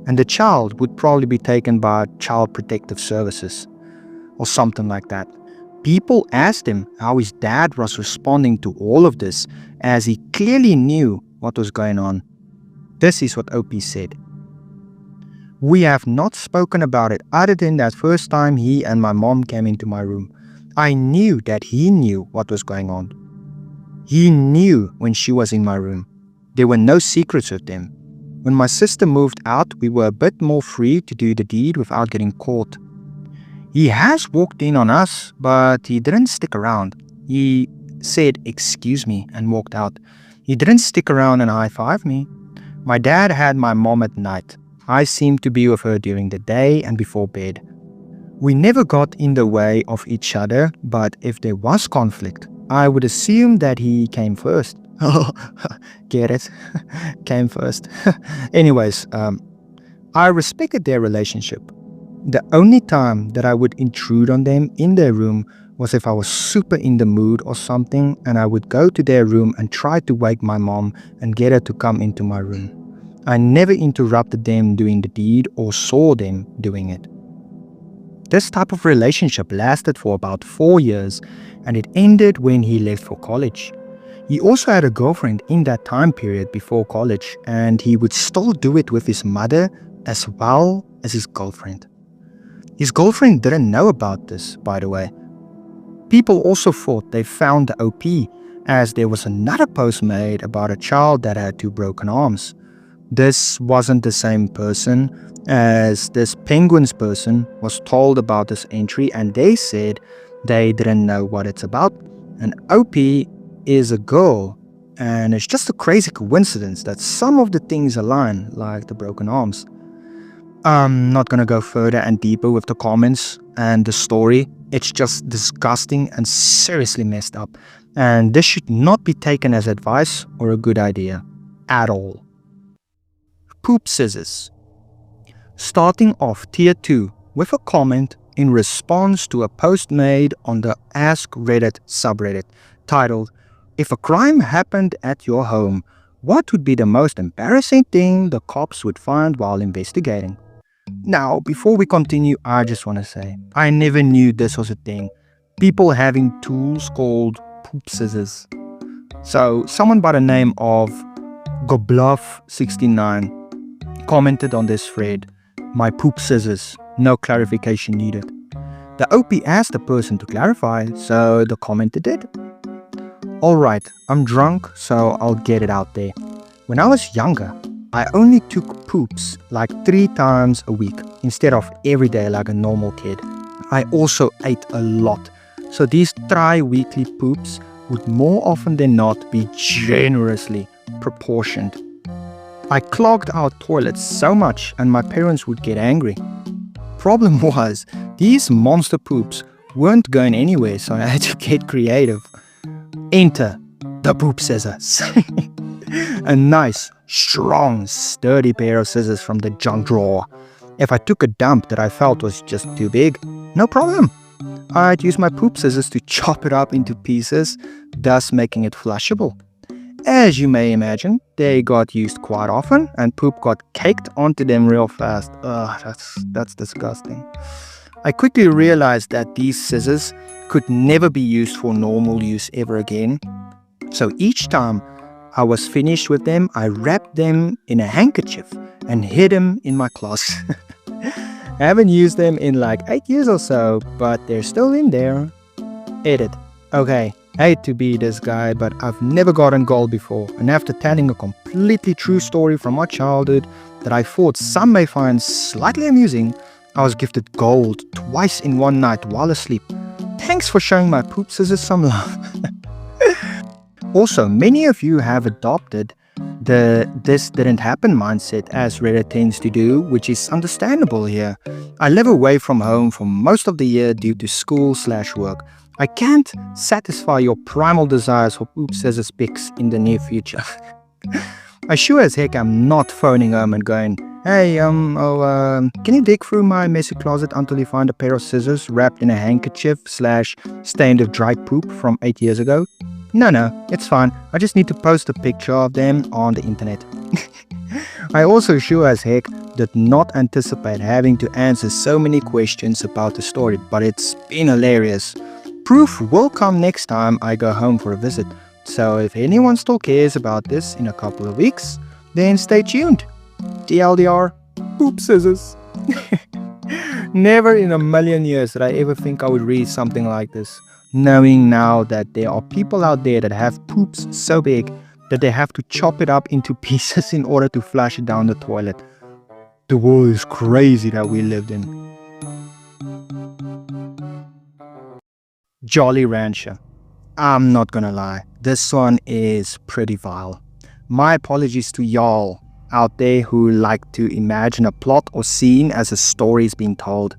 And the child would probably be taken by Child Protective Services or something like that. People asked him how his dad was responding to all of this, as he clearly knew what was going on. This is what OP said. We have not spoken about it other than that first time he and my mom came into my room. I knew that he knew what was going on. He knew when she was in my room. There were no secrets with them. When my sister moved out, we were a bit more free to do the deed without getting caught. He has walked in on us, but he didn't stick around. He said, "Excuse me," and walked out. He didn't stick around and high-five me. My dad had my mom at night. I seemed to be with her during the day and before bed. We never got in the way of each other, but if there was conflict, I would assume that he came first. Oh, get it? Came first. Anyways, I respected their relationship. The only time that I would intrude on them in their room was if I was super in the mood or something, and I would go to their room and try to wake my mom and get her to come into my room. I never interrupted them doing the deed or saw them doing it. This type of relationship lasted for about 4 years, and it ended when he left for college. He also had a girlfriend in that time period before college, and he would still do it with his mother as well as his girlfriend. His girlfriend didn't know about this, by the way. People also thought they found the OP, as there was another post made about a child that had 2 broken arms. This wasn't the same person, as this Penguins person was told about this entry and they said they didn't know what it's about. And OP is a girl, and it's just a crazy coincidence that some of the things align, like the broken arms. I'm not gonna go further and deeper with the comments and the story. It's just disgusting and seriously messed up, and this should not be taken as advice or a good idea at all. Poop scissors. Starting off tier 2 with a comment in response to a post made on the Ask Reddit subreddit titled, "If a crime happened at your home, what would be the most embarrassing thing the cops would find while investigating?" Now, before we continue, I just want to say, I never knew this was a thing. People having tools called poop scissors. So, someone by the name of Gobluff69 commented on this thread, "My poop scissors, no clarification needed." The OP asked the person to clarify, so the commenter did. Alright, I'm drunk, so I'll get it out there. When I was younger, I only took poops like 3 times a week instead of every day like a normal kid. I also ate a lot, so these tri-weekly poops would more often than not be generously proportioned. I clogged our toilets so much and my parents would get angry. Problem was, these monster poops weren't going anywhere, so I had to get creative. Enter the poop scissors. A nice, strong, sturdy pair of scissors from the junk drawer. If I took a dump that I felt was just too big, no problem. I'd use my poop scissors to chop it up into pieces, thus making it flushable. As you may imagine, they got used quite often and poop got caked onto them real fast. Ugh, that's disgusting. I quickly realized that these scissors could never be used for normal use ever again. So each time I was finished with them, I wrapped them in a handkerchief and hid them in my closet. I haven't used them in like 8 years or so, but they're still in there. Edit. Okay, I hate to be this guy, but I've never gotten gold before, and after telling a completely true story from my childhood that I thought some may find slightly amusing, I was gifted gold twice in one night while asleep. Thanks for showing my poop scissors some love. Also, many of you have adopted the "this didn't happen" mindset, as Reddit tends to do, which is understandable here. I live away from home for most of the year due to school/work. I can't satisfy your primal desires for poop scissors pics in the near future. I sure as heck am not phoning home and going, "Hey, can you dig through my messy closet until you find a pair of scissors wrapped in a handkerchief / stained with dried poop from 8 years ago?" No, it's fine. I just need to post a picture of them on the internet. I also sure as heck did not anticipate having to answer so many questions about the story, but it's been hilarious. Proof will come next time I go home for a visit. So if anyone still cares about this in a couple of weeks, then stay tuned. TLDR, poop scissors. Never in a million years did I ever think I would read something like this. Knowing now that there are people out there that have poops so big that they have to chop it up into pieces in order to flush it down the toilet. The world is crazy that we lived in. Jolly Rancher. I'm not gonna lie, this one is pretty vile. My apologies to y'all out there who like to imagine a plot or scene as a story is being told.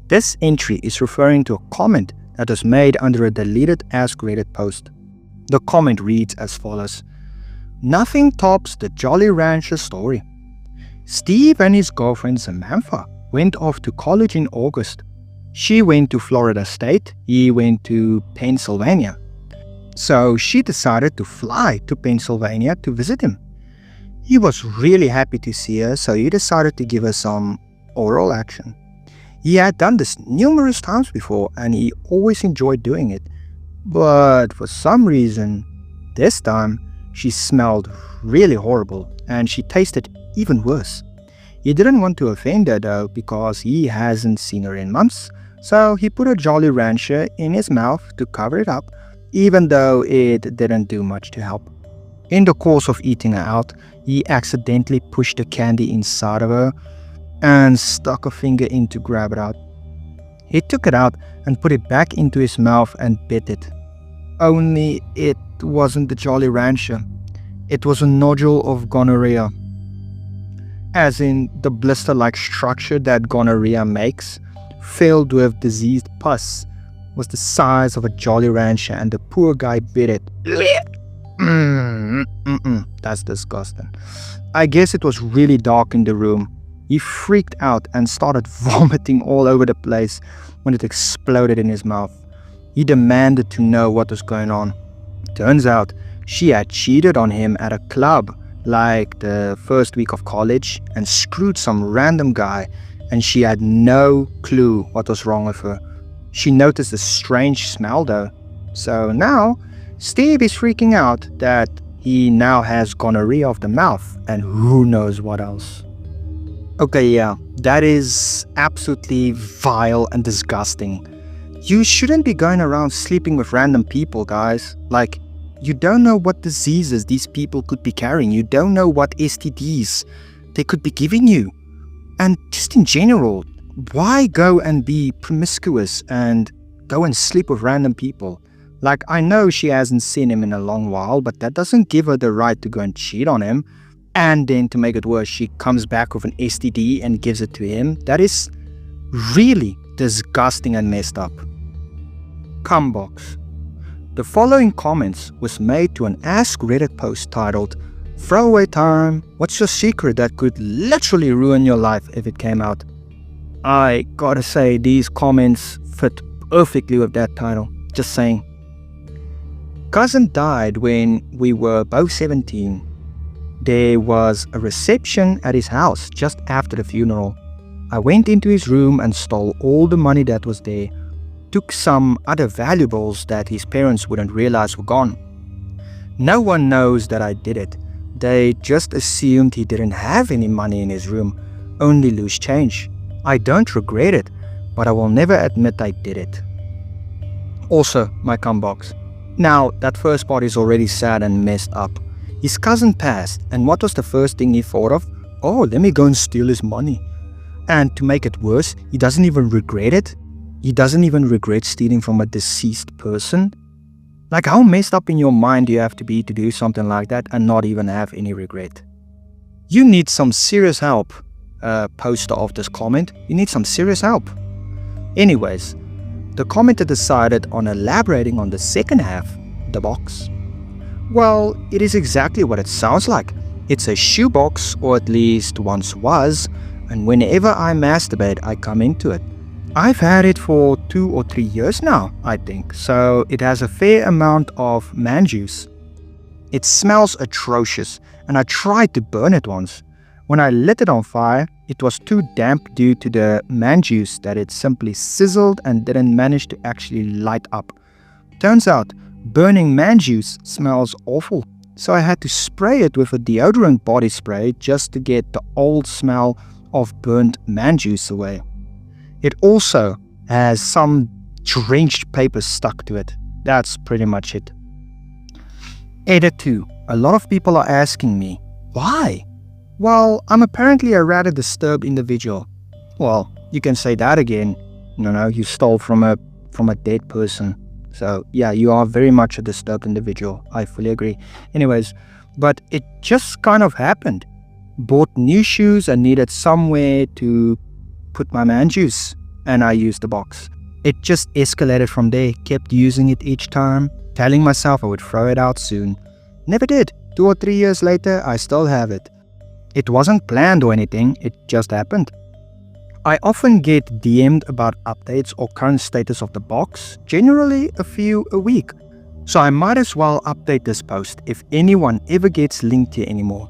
This entry is referring to a comment that was made under a deleted Ask Reddit post. The comment reads as follows: "Nothing tops the Jolly Rancher story. Steve and his girlfriend Samantha went off to college in August. She went to Florida State, he went to Pennsylvania. So she decided to fly to Pennsylvania to visit him. He was really happy to see her, so he decided to give her some oral action. He had done this numerous times before and he always enjoyed doing it. But for some reason, this time she smelled really horrible and she tasted even worse. He didn't want to offend her though because he hasn't seen her in months, so he put a Jolly Rancher in his mouth to cover it up, even though it didn't do much to help. In the course of eating her out, he accidentally pushed the candy inside of her and stuck a finger in to grab it out. He took it out and put it back into his mouth and bit it. Only it wasn't the Jolly Rancher. It was a nodule of gonorrhea. As in the blister-like structure that gonorrhea makes, filled with diseased pus, was the size of a Jolly Rancher and the poor guy bit it. That's disgusting. I guess it was really dark in the room. He freaked out and started vomiting all over the place when it exploded in his mouth. He demanded to know what was going on. Turns out she had cheated on him at a club like the first week of college and screwed some random guy, and she had no clue what was wrong with her. She noticed a strange smell though. So now Steve is freaking out that he now has gonorrhea of the mouth and who knows what else. Okay, yeah, that is absolutely vile and disgusting. You shouldn't be going around sleeping with random people, guys. Like, you don't know what diseases these people could be carrying. You don't know what STDs they could be giving you. And just in general, why go and be promiscuous and go and sleep with random people? Like, I know she hasn't seen him in a long while, but that doesn't give her the right to go and cheat on him. And then to make it worse, she comes back with an STD and gives it to him. That is really disgusting and messed up. Cumbox. The following comments was made to an Ask Reddit post titled, "Throwaway time, what's your secret that could literally ruin your life if it came out?" I gotta say, these comments fit perfectly with that title. Just saying. Cousin died when we were both 17. There was a reception at his house just after the funeral. I went into his room and stole all the money that was there. Took some other valuables that his parents wouldn't realize were gone. No one knows that I did it. They just assumed he didn't have any money in his room, only loose change. I don't regret it, but I will never admit I did it. Also, my cumbox. Now, that first part is already sad and messed up. His cousin passed, and what was the first thing he thought of? Oh, let me go and steal his money. And to make it worse, he doesn't even regret it. He doesn't even regret stealing from a deceased person. Like, how messed up in your mind do you have to be to do something like that and not even have any regret? You need some serious help. Poster of this comment. You need some serious help. Anyways, the commenter decided on elaborating on the second half, the box. Well, it is exactly what it sounds like. It's a shoebox, or at least once was, and whenever I masturbate, I come into it. I've had it for 2 or 3 years now, I think, so it has a fair amount of man juice. It smells atrocious, and I tried to burn it once. When I lit it on fire, it was too damp due to the man juice that it simply sizzled and didn't manage to actually light up. Turns out, burning man juice smells awful, so I had to spray it with a deodorant body spray just to get the old smell of burnt man juice away. It also has some drenched paper stuck to it. That's pretty much it. Edit 2. A lot of people are asking me, why? Well, I'm apparently a rather disturbed individual. Well, you can say that again. No, you stole from a dead person. So yeah, you are very much a disturbed individual. I fully agree. Anyways, but it just kind of happened. Bought new shoes and needed somewhere to put my man juice, and I used the box. It just escalated from there. Kept using it each time, telling myself I would throw it out soon. Never did. 2 or 3 years later, I still have it. It wasn't planned or anything, it just happened. I often get DM'd about updates or current status of the box, generally a few a week. So I might as well update this post if anyone ever gets linked here anymore.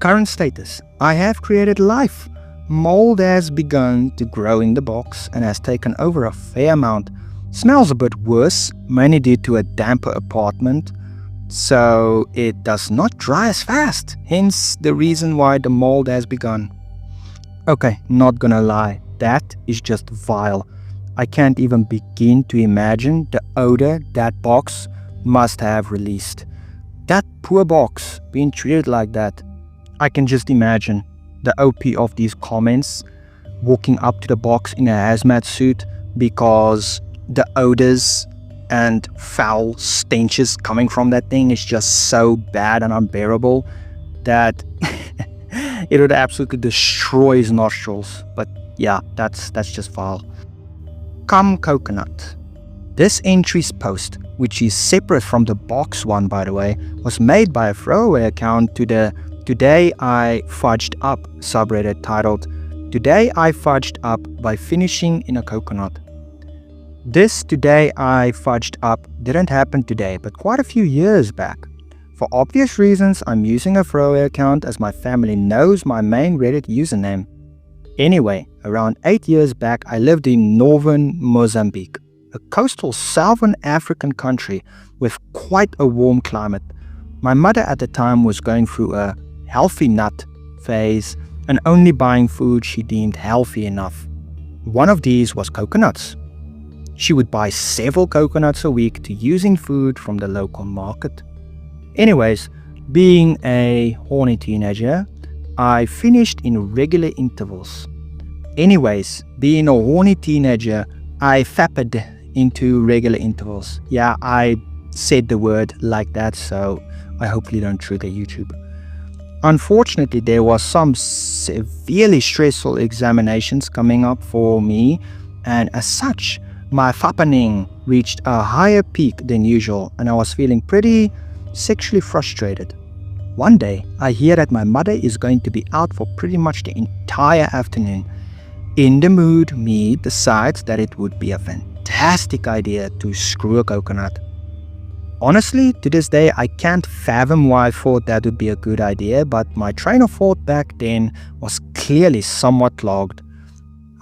Current status. I have created life. Mold has begun to grow in the box and has taken over a fair amount. Smells a bit worse, mainly due to a damper apartment. So it does not dry as fast, hence the reason why the mold has begun. Okay, not gonna lie, that is just vile. I can't even begin to imagine the odor that box must have released. That poor box being treated like that. I can just imagine the OP of these comments walking up to the box in a hazmat suit because the odors and foul stenches coming from that thing is just so bad and unbearable that it would absolutely destroy his nostrils. But yeah, that's just foul. Cum coconut. This entry's post, which is separate from the box one by the way, was made by a throwaway account to the Today I Fudged Up subreddit titled, "Today I Fudged Up by Finishing in a Coconut." This Today I Fudged Up didn't happen today, but quite a few years back. For obvious reasons, I'm using a throwaway account as my family knows my main Reddit username. Anyway, around 8 years back, I lived in northern Mozambique, a coastal southern African country with quite a warm climate. My mother at the time was going through a healthy nut phase and only buying food she deemed healthy enough. One of these was coconuts. She would buy several coconuts a week to use in food from the local market. Anyways, being a horny teenager, I finished in regular intervals. Anyways, being a horny teenager, I fapped into regular intervals. Yeah, I said the word like that, so I hopefully don't trigger YouTube. Unfortunately, there was some severely stressful examinations coming up for me, and as such, My fappening reached a higher peak than usual and I was feeling pretty sexually frustrated. One day, I hear that my mother is going to be out for pretty much the entire afternoon. In the mood, me decides that it would be a fantastic idea to screw a coconut. Honestly, to this day, I can't fathom why I thought that would be a good idea, but my train of thought back then was clearly somewhat clogged.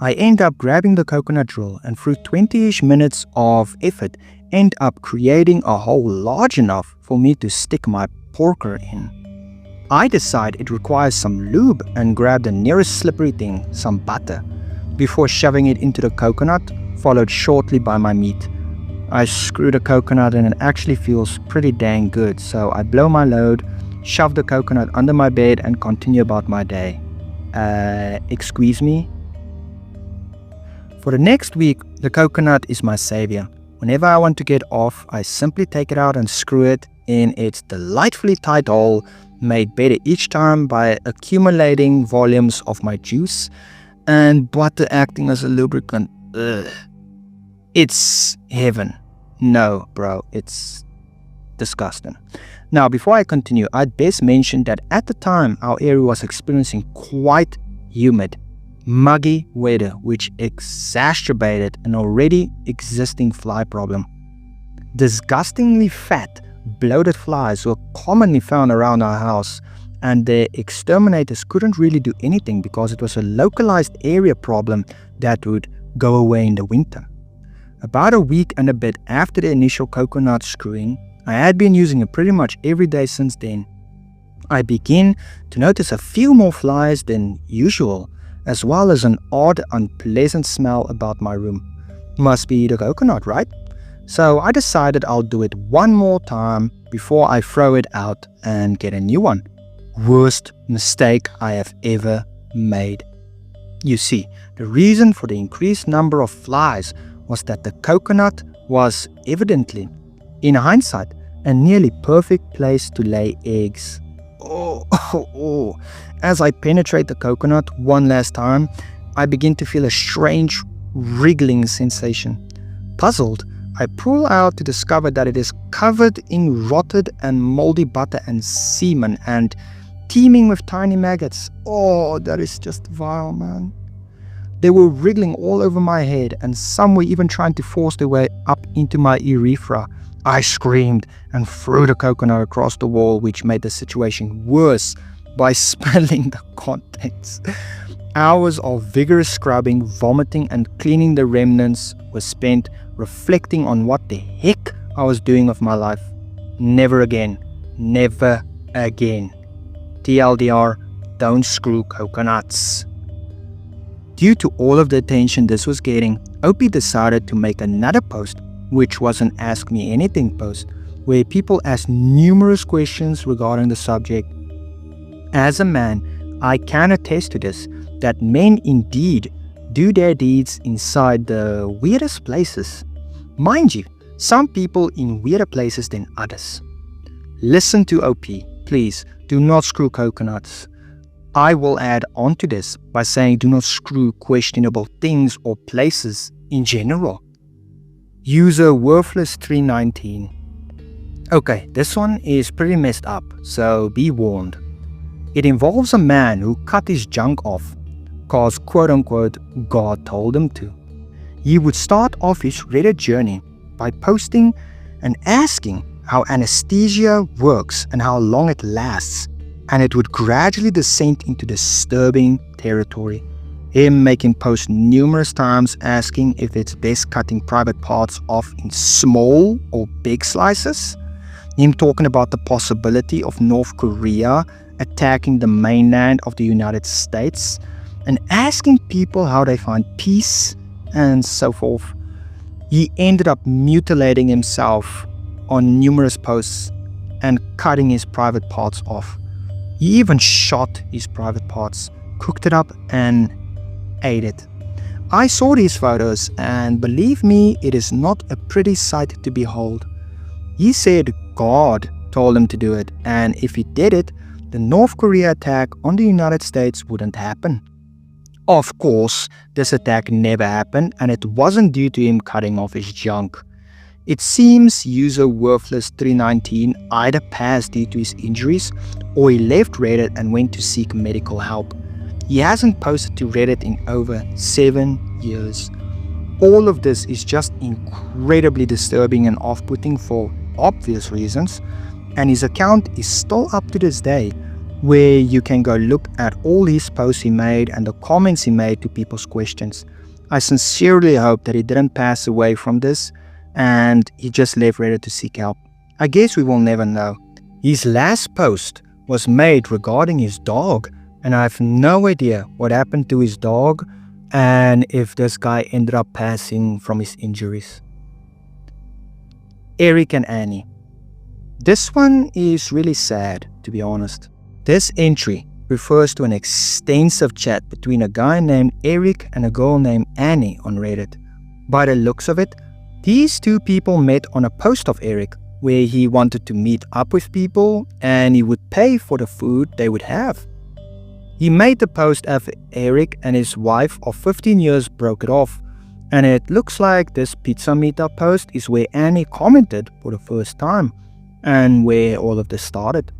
I end up grabbing the coconut drill and through 20-ish minutes of effort, end up creating a hole large enough for me to stick my porker in. I decide it requires some lube and grab the nearest slippery thing, some butter, before shoving it into the coconut, followed shortly by my meat. I screw the coconut and it actually feels pretty dang good, so I blow my load, shove the coconut under my bed and continue about my day. Excuse me? For the next week, the coconut is my savior. Whenever I want to get off, I simply take it out and screw it in its delightfully tight hole, made better each time by accumulating volumes of my juice and butter acting as a lubricant. Ugh. It's heaven. No, bro, it's disgusting. Now, before I continue, I'd best mention that at the time, our area was experiencing quite humid, muggy weather, which exacerbated an already existing fly problem. Disgustingly fat, bloated flies were commonly found around our house, and the exterminators couldn't really do anything because it was a localized area problem that would go away in the winter. About a week and a bit after the initial coconut screwing, I had been using it pretty much every day since then. I begin to notice a few more flies than usual, as well as an odd, unpleasant smell about my room. Must be the coconut, right? So I decided I'll do it one more time before I throw it out and get a new one. Worst mistake I have ever made. You see, the reason for the increased number of flies was that the coconut was evidently, in hindsight, a nearly perfect place to lay eggs. Oh. As I penetrate the coconut one last time, I begin to feel a strange wriggling sensation. Puzzled, I pull out to discover that it is covered in rotted and moldy butter and semen and teeming with tiny maggots. Oh, that is just vile, man. They were wriggling all over my head and some were even trying to force their way up into my urethra. I screamed and threw the coconut across the wall, which made the situation worse by spilling the contents. Hours of vigorous scrubbing, vomiting and cleaning the remnants were spent reflecting on what the heck I was doing with my life. Never again. Never again. TLDR, don't screw coconuts. Due to all of the attention this was getting, OP decided to make another post, which was an Ask Me Anything post, where people asked numerous questions regarding the subject. As a man, I can attest to this, that men indeed do their deeds inside the weirdest places. Mind you, some people in weirder places than others. Listen to OP, please, do not screw coconuts. I will add on to this by saying do not screw questionable things or places in general. User Worthless319. Okay, this one is pretty messed up, so be warned. It involves a man who cut his junk off, cause quote-unquote God told him to. He would start off his Reddit journey by posting and asking how anesthesia works and how long it lasts, and it would gradually descend into disturbing territory. Him making posts numerous times asking if it's best cutting private parts off in small or big slices. Him talking about the possibility of North Korea attacking the mainland of the United States and asking people how they find peace and so forth. He ended up mutilating himself on numerous posts and cutting his private parts off. He even shot his private parts, cooked it up and ate it. I saw these photos and believe me, it is not a pretty sight to behold. He said God told him to do it, and if he did it, the North Korea attack on the United States wouldn't happen. Of course, this attack never happened and it wasn't due to him cutting off his junk. It seems user Worthless319 either passed due to his injuries or he left Reddit and went to seek medical help. He hasn't posted to Reddit in over 7 years. All of this is just incredibly disturbing and off-putting for obvious reasons, and his account is still up to this day, where you can go look at all his posts he made and the comments he made to people's questions. I sincerely hope that he didn't pass away from this and he just left Reddit to seek help. I guess we will never know. His last post was made regarding his dog, and I have no idea what happened to his dog and if this guy ended up passing from his injuries. Eric and Annie. This one is really sad, to be honest. This entry refers to an extensive chat between a guy named Eric and a girl named Annie on Reddit. By the looks of it, these two people met on a post of Eric where he wanted to meet up with people and he would pay for the food they would have. He made the post after Eric and his wife of 15 years broke it off, and it looks like this pizza meetup post is where Annie commented for the first time and where all of this started.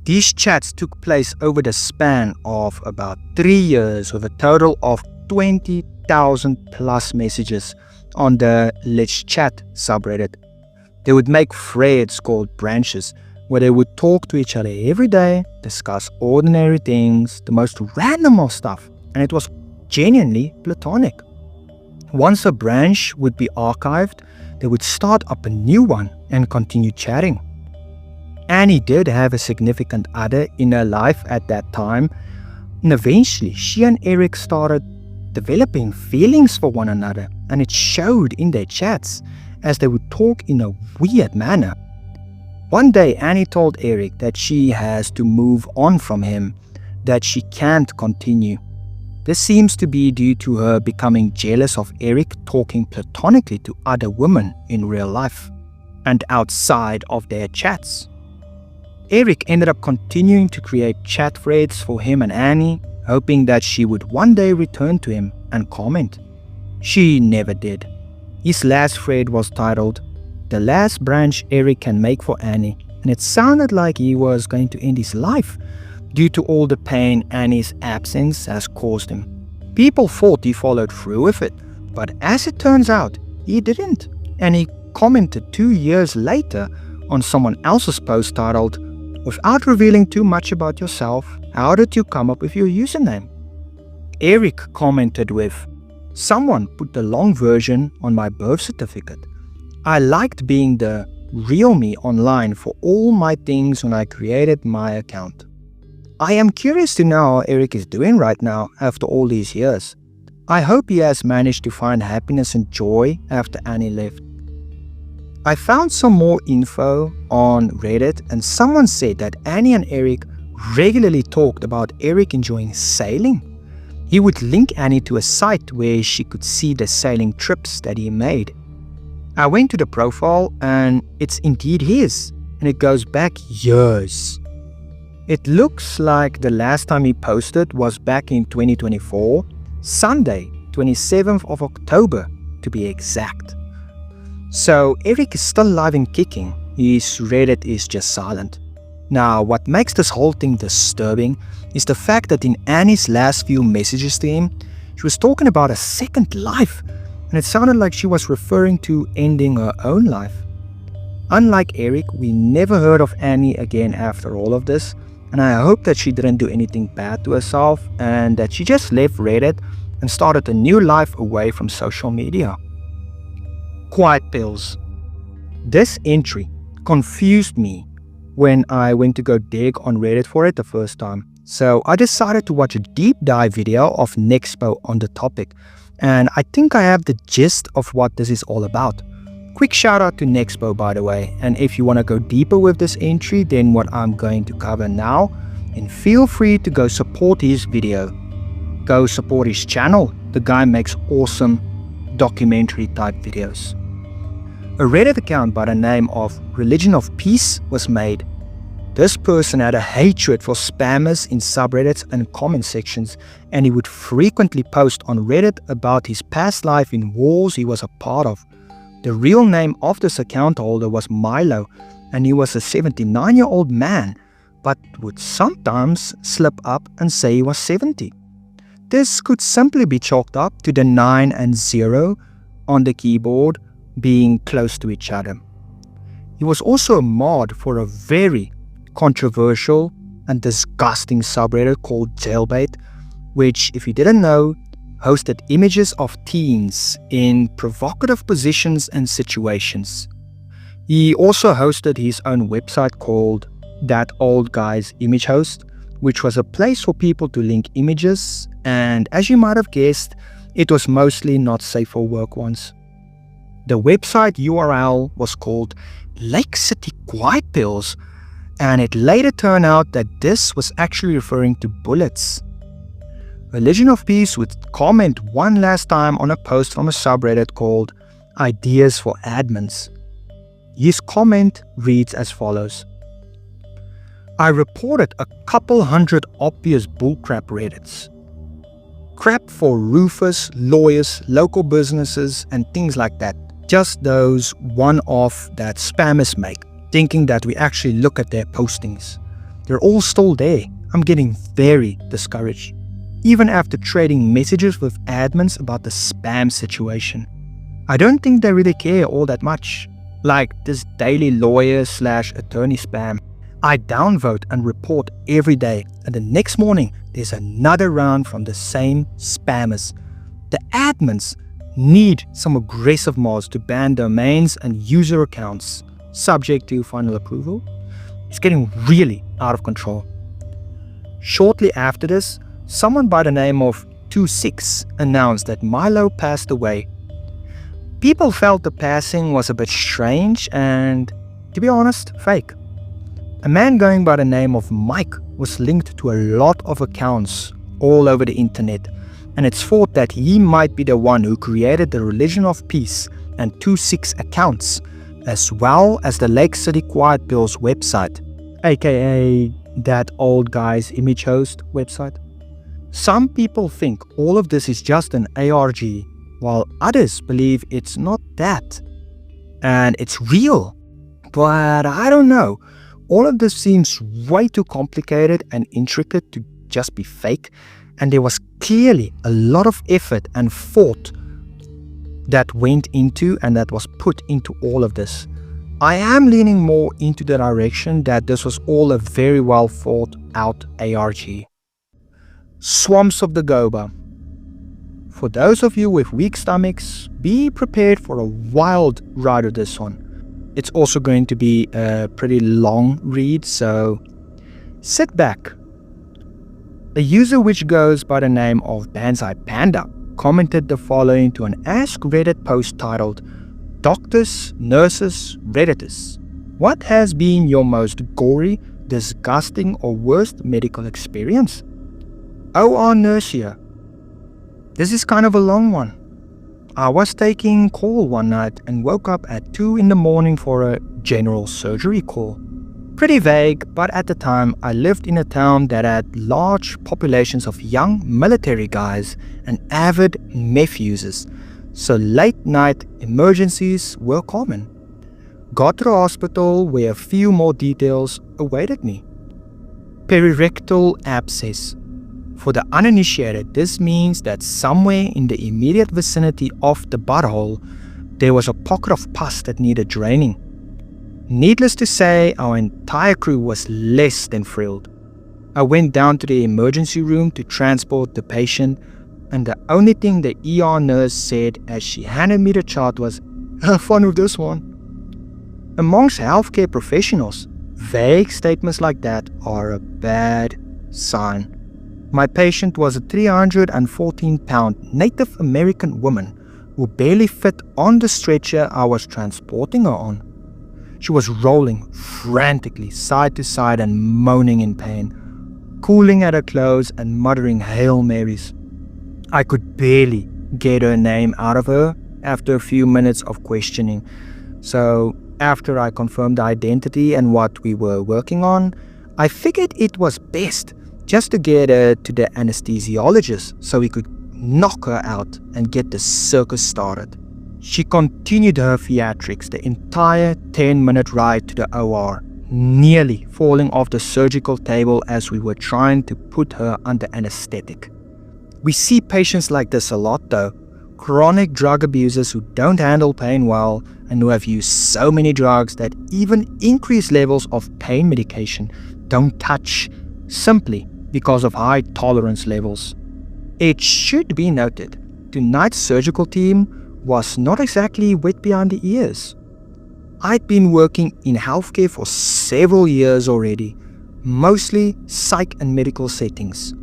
These chats took place over the span of about 3 years with a total of 20,000 plus messages on the Let's Chat subreddit. They would make threads called branches where they would talk to each other every day, discuss ordinary things, the most random of stuff, and it was genuinely platonic. Once a branch would be archived, they would start up a new one and continue chatting. Annie did have a significant other in her life at that time, and eventually she and Eric started developing feelings for one another, and it showed in their chats as they would talk in a weird manner. One day Annie told Eric that she has to move on from him, that she can't continue. This seems to be due to her becoming jealous of Eric talking platonically to other women in real life and outside of their chats. Eric ended up continuing to create chat threads for him and Annie, hoping that she would one day return to him and comment. She never did. His last thread was titled, "The Last Branch Eric Can Make for Annie," and it sounded like he was going to end his life due to all the pain Annie's absence has caused him. People thought he followed through with it, but as it turns out, he didn't, and he commented 2 years later on someone else's post titled, "Without revealing too much about yourself, how did you come up with your username?" Eric commented with, "Someone put the long version on my birth certificate. I liked being the real me online for all my things when I created my account." I am curious to know how Eric is doing right now after all these years. I hope he has managed to find happiness and joy after Annie left. I found some more info on Reddit, and someone said that Annie and Eric regularly talked about Eric enjoying sailing. He would link Annie to a site where she could see the sailing trips that he made. I went to the profile and it's indeed his, and it goes back years. It looks like the last time he posted was back in 2024, Sunday, 27th of October to be exact. So Eric is still alive and kicking, his Reddit is just silent. Now, what makes this whole thing disturbing is the fact that in Annie's last few messages to him, she was talking about a second life, and it sounded like she was referring to ending her own life. Unlike Eric, we never heard of Annie again after all of this, and I hope that she didn't do anything bad to herself and that she just left Reddit and started a new life away from social media. Quiet pills. This entry confused me when I went to go dig on Reddit for it the first time. So I decided to watch a deep dive video of Nexpo on the topic, and I think I have the gist of what this is all about. Quick shout out to Nexpo, by the way, and if you want to go deeper with this entry than what I'm going to cover now, then feel free to go support his video. Go support his channel. The guy makes awesome documentary type videos. A Reddit account by the name of Religion of Peace was made. This person had a hatred for spammers in subreddits and comment sections, and he would frequently post on Reddit about his past life in wars he was a part of. The real name of this account holder was Milo, and he was a 79-year-old man, but would sometimes slip up and say he was 70. This could simply be chalked up to the 9 and 0 on the keyboard being close to each other. He was also a mod for a very controversial and disgusting subreddit called Jailbait, which, if you didn't know, hosted images of teens in provocative positions and situations. He also hosted his own website called That Old Guy's Image Host, which was a place for people to link images, and as you might have guessed, it was mostly not safe for work ones. The website URL was called Lake City Quiet Pills, and it later turned out that this was actually referring to bullets. Religion of Peace would comment one last time on a post from a subreddit called Ideas for Admins. His comment reads as follows: I reported a couple hundred obvious bullcrap Reddits. Crap for roofers, lawyers, local businesses, and things like that. Just those one-off that spammers make, thinking that we actually look at their postings. They're all still there. I'm getting very discouraged. Even after trading messages with admins about the spam situation. I don't think they really care all that much. Like this daily lawyer/attorney spam. I downvote and report every day, and the next morning there's another round from the same spammers. The admins need some aggressive mods to ban domains and user accounts, subject to final approval. It's getting really out of control. Shortly after this, someone by the name of 26 announced that Milo passed away. People felt the passing was a bit strange and, to be honest, fake. A man going by the name of Mike was linked to a lot of accounts all over the internet, and it's thought that he might be the one who created the Religion of Peace and 26 accounts, as well as the Lake City Quiet Pills website, aka That Old Guy's Image Host website. Some people think all of this is just an ARG, while others believe it's not that, and it's real. But I don't know. All of this seems way too complicated and intricate to just be fake, and there was clearly a lot of effort and thought that went into and that was put into all of this. I am leaning more into the direction that this was all a very well thought out ARG. Swamps of the Goba. For those of you with weak stomachs, be prepared for a wild ride of this one. It's also going to be a pretty long read, so sit back. A user which goes by the name of Banzai Panda commented the following to an Ask Reddit post titled, Doctors, Nurses, Redditors. What has been your most gory, disgusting or worst medical experience? OR nurse here. This is kind of a long one. I was taking call one night and woke up at 2 in the morning for a general surgery call. Pretty vague, but at the time I lived in a town that had large populations of young military guys and avid meth users, so late night emergencies were common. Got to the hospital where a few more details awaited me. Perirectal abscess. For the uninitiated, this means that somewhere in the immediate vicinity of the butthole, there was a pocket of pus that needed draining. Needless to say, our entire crew was less than thrilled. I went down to the emergency room to transport the patient, and the only thing the ER nurse said as she handed me the chart was, "Have fun with this one." Amongst healthcare professionals, vague statements like that are a bad sign. My patient was a 314-pound Native American woman who barely fit on the stretcher I was transporting her on. She was rolling frantically side to side and moaning in pain, cooling at her clothes and muttering Hail Marys. I could barely get her name out of her after a few minutes of questioning. So after I confirmed the identity and what we were working on, I figured it was best just to get her to the anesthesiologist so we could knock her out and get the circus started. She continued her theatrics the entire 10-minute ride to the OR, nearly falling off the surgical table as we were trying to put her under anesthetic. We see patients like this a lot though, chronic drug abusers who don't handle pain well and who have used so many drugs that even increased levels of pain medication don't touch, simply because of high tolerance levels. It should be noted, tonight's surgical team was not exactly wet behind the ears. I'd been working in healthcare for several years already, mostly psych and medical settings.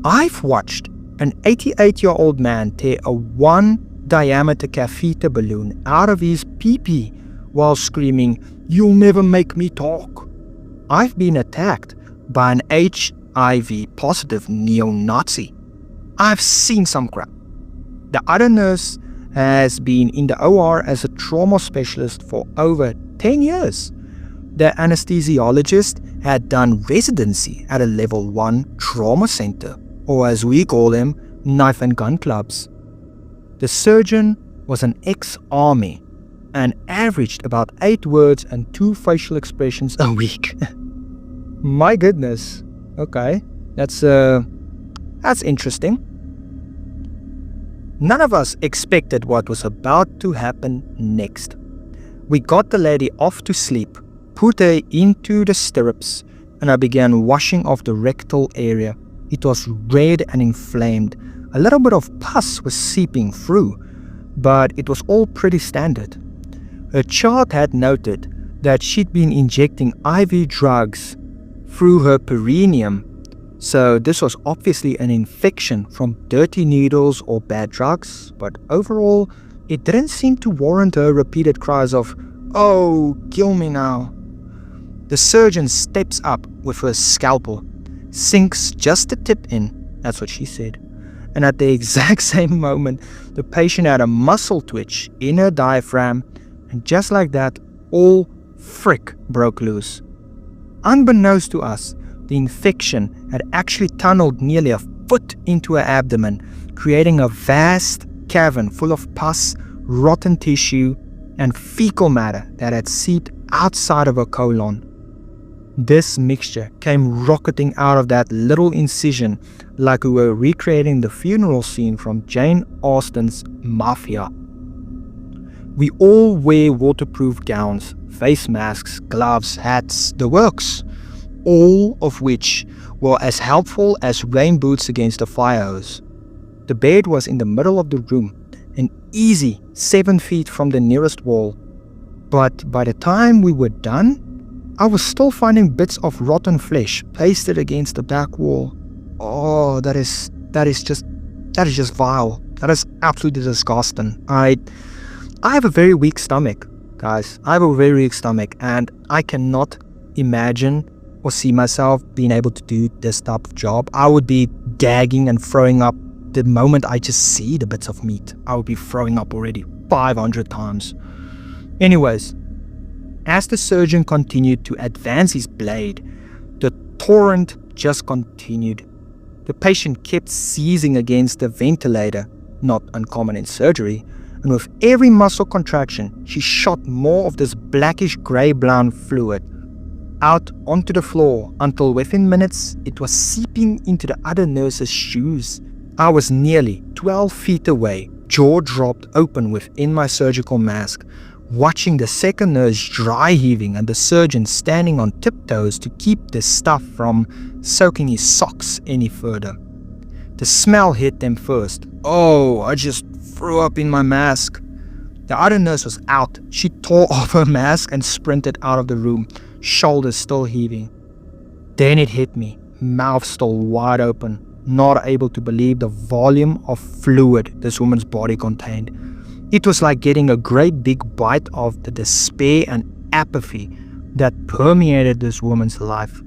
I've watched an 88-year-old man tear a 1-diameter catheter balloon out of his pee-pee while screaming, "You'll never make me talk." I've been attacked by an HIV-positive neo-Nazi. I've seen some crap. The other nurse has been in the OR as a trauma specialist for over 10 years. The anesthesiologist had done residency at a level 1 trauma center, or as we call them, knife and gun clubs. The surgeon was an ex-army and averaged about 8 words and 2 facial expressions a week. My goodness. Okay, that's interesting. None of us expected what was about to happen next. We got the lady off to sleep, put her into the stirrups, and I began washing off the rectal area. It was red and inflamed. A little bit of pus was seeping through, but it was all pretty standard. Her chart had noted that she'd been injecting IV drugs through her perineum, so this was obviously an infection from dirty needles or bad drugs, but overall, it didn't seem to warrant her repeated cries of, "Oh, kill me now." The surgeon steps up with her scalpel, sinks just the tip in, that's what she said, and at the exact same moment, the patient had a muscle twitch in her diaphragm, and just like that, all frick broke loose. Unbeknownst to us, the infection had actually tunneled nearly a foot into her abdomen, creating a vast cavern full of pus, rotten tissue, and fecal matter that had seeped outside of her colon. This mixture came rocketing out of that little incision like we were recreating the funeral scene from Jane Austen's Mafia. We all wear waterproof gowns, face masks, gloves, hats, the works, all of which were as helpful as rain boots against a fire hose. The bed was in the middle of the room, an easy 7 feet from the nearest wall. But by the time we were done, I was still finding bits of rotten flesh pasted against the back wall. Oh, that is just vile. That is absolutely disgusting. I have a very weak stomach, guys. I have a very weak stomach, and I cannot imagine or see myself being able to do this type of job. I would be gagging and throwing up the moment I just see the bits of meat. I would be throwing up already 500 times. Anyways, as the surgeon continued to advance his blade, the torrent just continued. The patient kept seizing against the ventilator, not uncommon in surgery, and with every muscle contraction, she shot more of this blackish grey-brown fluid out onto the floor until within minutes it was seeping into the other nurse's shoes. I was nearly 12 feet away, jaw dropped open within my surgical mask, watching the second nurse dry heaving and the surgeon standing on tiptoes to keep the stuff from soaking his socks any further. The smell hit them first. Oh, I just threw up in my mask. The other nurse was out. She tore off her mask and sprinted out of the room, shoulders still heaving. Then it hit me, mouth still wide open, not able to believe the volume of fluid this woman's body contained. It was like getting a great big bite of the despair and apathy that permeated this woman's life.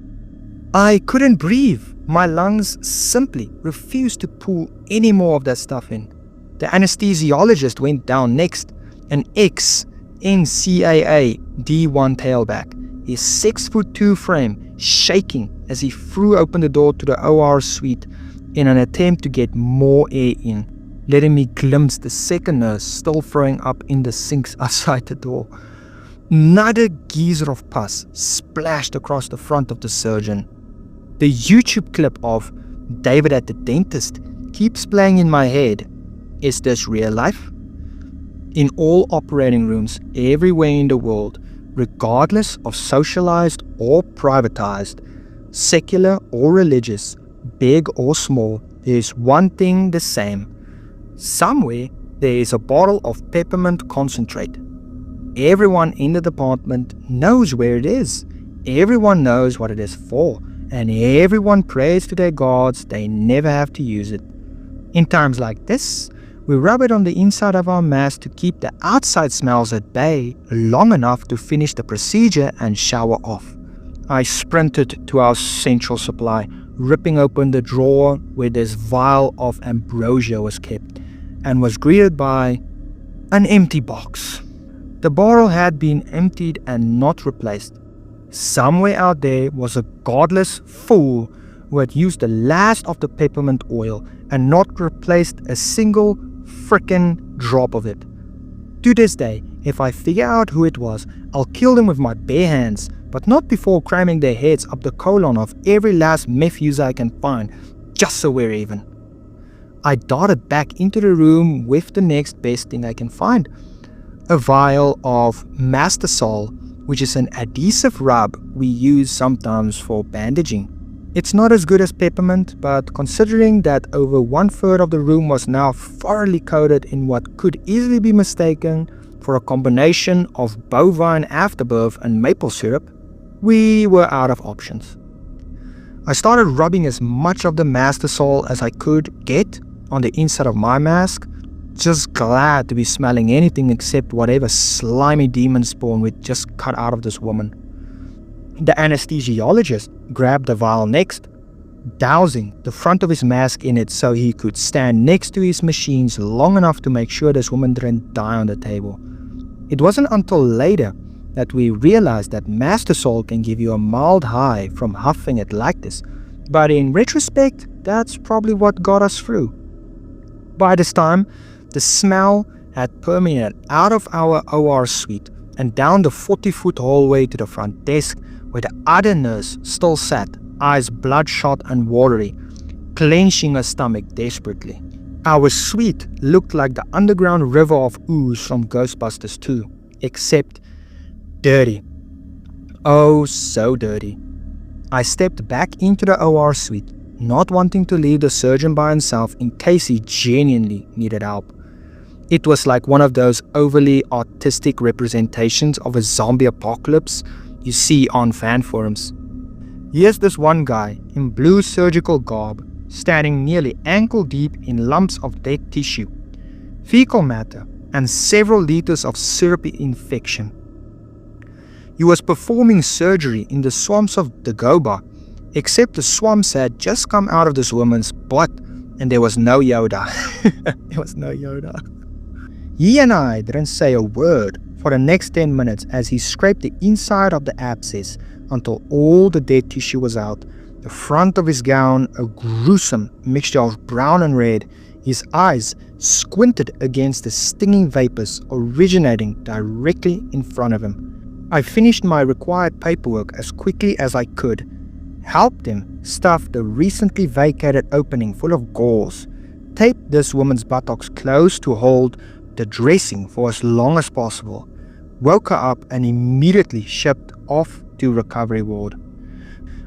I couldn't breathe. My lungs simply refused to pull any more of that stuff in. The anesthesiologist went down next, an ex-NCAA D1 tailback. his 6'2" frame shaking as he threw open the door to the OR suite in an attempt to get more air in, letting me glimpse the second nurse still throwing up in the sinks outside the door. Another geyser of pus splashed across the front of the surgeon. The YouTube clip of David at the dentist keeps playing in my head. Is this real life? In all operating rooms everywhere in the world, regardless of socialized or privatized, secular or religious, big or small, there is one thing the same. Somewhere there is a bottle of peppermint concentrate. Everyone in the department knows where it is. Everyone knows what it is for. And everyone prays to their gods they never have to use it. In times like this, we rub it on the inside of our mask to keep the outside smells at bay long enough to finish the procedure and shower off. I sprinted to our central supply, ripping open the drawer where this vial of ambrosia was kept, and was greeted by an empty box. The bottle had been emptied and not replaced. Somewhere out there was a godless fool who had used the last of the peppermint oil and not replaced a single frickin' drop of it. To this day, if I figure out who it was, I'll kill them with my bare hands, but not before cramming their heads up the colon of every last meth user I can find, just so we're even. I darted back into the room with the next best thing I can find. A vial of Mastasol, which is an adhesive rub we use sometimes for bandaging. It's not as good as peppermint, but considering that over 1/3 of the room was now thoroughly coated in what could easily be mistaken for a combination of bovine afterbirth and maple syrup, we were out of options. I started rubbing as much of the Mastasol as I could get on the inside of my mask, just glad to be smelling anything except whatever slimy demon spawn we'd just cut out of this woman. The anesthesiologist grabbed the vial next, dousing the front of his mask in it so he could stand next to his machines long enough to make sure this woman didn't die on the table. It wasn't until later that we realized that Mastasol can give you a mild high from huffing it like this, but in retrospect, that's probably what got us through. By this time, the smell had permeated out of our OR suite and down the 40-foot hallway to the front desk, where the other nurse still sat, eyes bloodshot and watery, clenching her stomach desperately. Our suite looked like the underground river of ooze from Ghostbusters 2, except dirty. Oh, so dirty. I stepped back into the OR suite, not wanting to leave the surgeon by himself in case he genuinely needed help. It was like one of those overly artistic representations of a zombie apocalypse you see on fan forums. Here's this one guy in blue surgical garb, standing nearly ankle deep in lumps of dead tissue, fecal matter, and several liters of syrupy infection. He was performing surgery in the swamps of Dagobah, except the swamps had just come out of this woman's butt and there was no Yoda. There was no Yoda. He and I didn't say a word for the next 10 minutes as he scraped the inside of the abscess until all the dead tissue was out, the front of his gown a gruesome mixture of brown and red, his eyes squinted against the stinging vapors originating directly in front of him. I finished my required paperwork as quickly as I could, helped him stuff the recently vacated opening full of gauze, taped this woman's buttocks closed to hold the dressing for as long as possible, woke her up and immediately shipped off to recovery ward.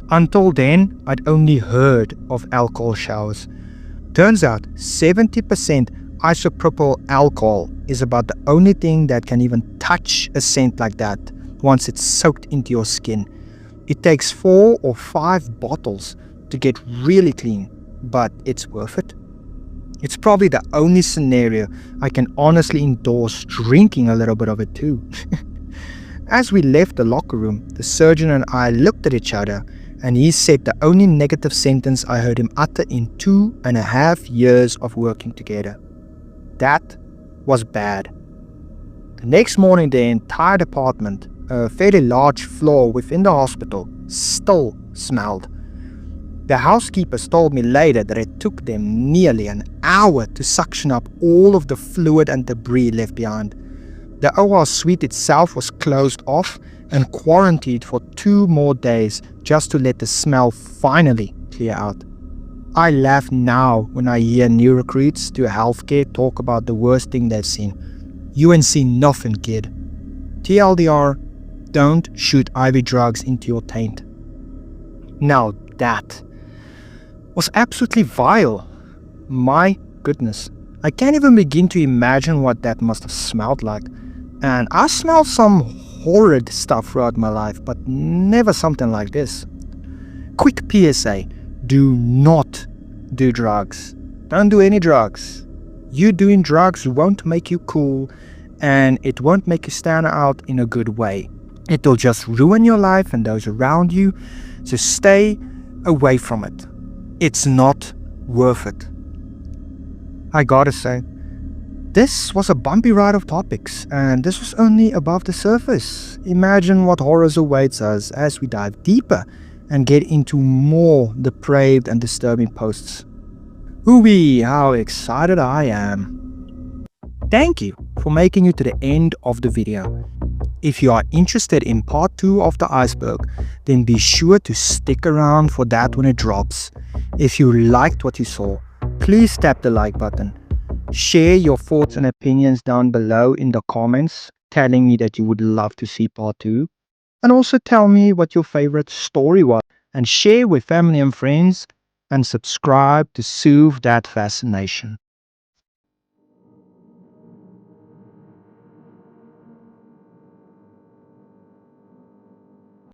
Until then, I'd only heard of alcohol showers. Turns out 70% isopropyl alcohol is about the only thing that can even touch a scent like that once it's soaked into your skin. It takes 4 or 5 bottles to get really clean, but it's worth it. It's probably the only scenario I can honestly endorse drinking a little bit of it too. As we left the locker room, the surgeon and I looked at each other, and he said the only negative sentence I heard him utter in 2.5 years of working together. That was bad. The next morning, the entire department, a fairly large floor within the hospital, still smelled. The housekeepers told me later that it took them nearly an hour to suction up all of the fluid and debris left behind. The Awhile suite itself was closed off and quarantined for 2 more days just to let the smell finally clear out. I laugh now when I hear new recruits to healthcare talk about the worst thing they've seen. You ain't seen nothing, kid. TLDR, don't shoot IV drugs into your taint. Now that was absolutely vile. My goodness. I can't even begin to imagine what that must have smelled like. And I smelled some horrid stuff throughout my life, but never something like this. Quick PSA, do not do drugs. Don't do any drugs. You doing drugs won't make you cool, and it won't make you stand out in a good way. It'll just ruin your life and those around you, so stay away from it. It's not worth it. I gotta say, this was a bumpy ride of topics, and this was only above the surface. Imagine what horrors awaits us as we dive deeper and get into more depraved and disturbing posts. Ooh-wee, how excited I am. Thank you for making it to the end of the video. If you are interested in part 2 of the Iceberg, then be sure to stick around for that when it drops. If you liked what you saw, please tap the like button. Share your thoughts and opinions down below in the comments, telling me that you would love to see part 2. And also tell me what your favorite story was, and share with family and friends, and subscribe to soothe that fascination.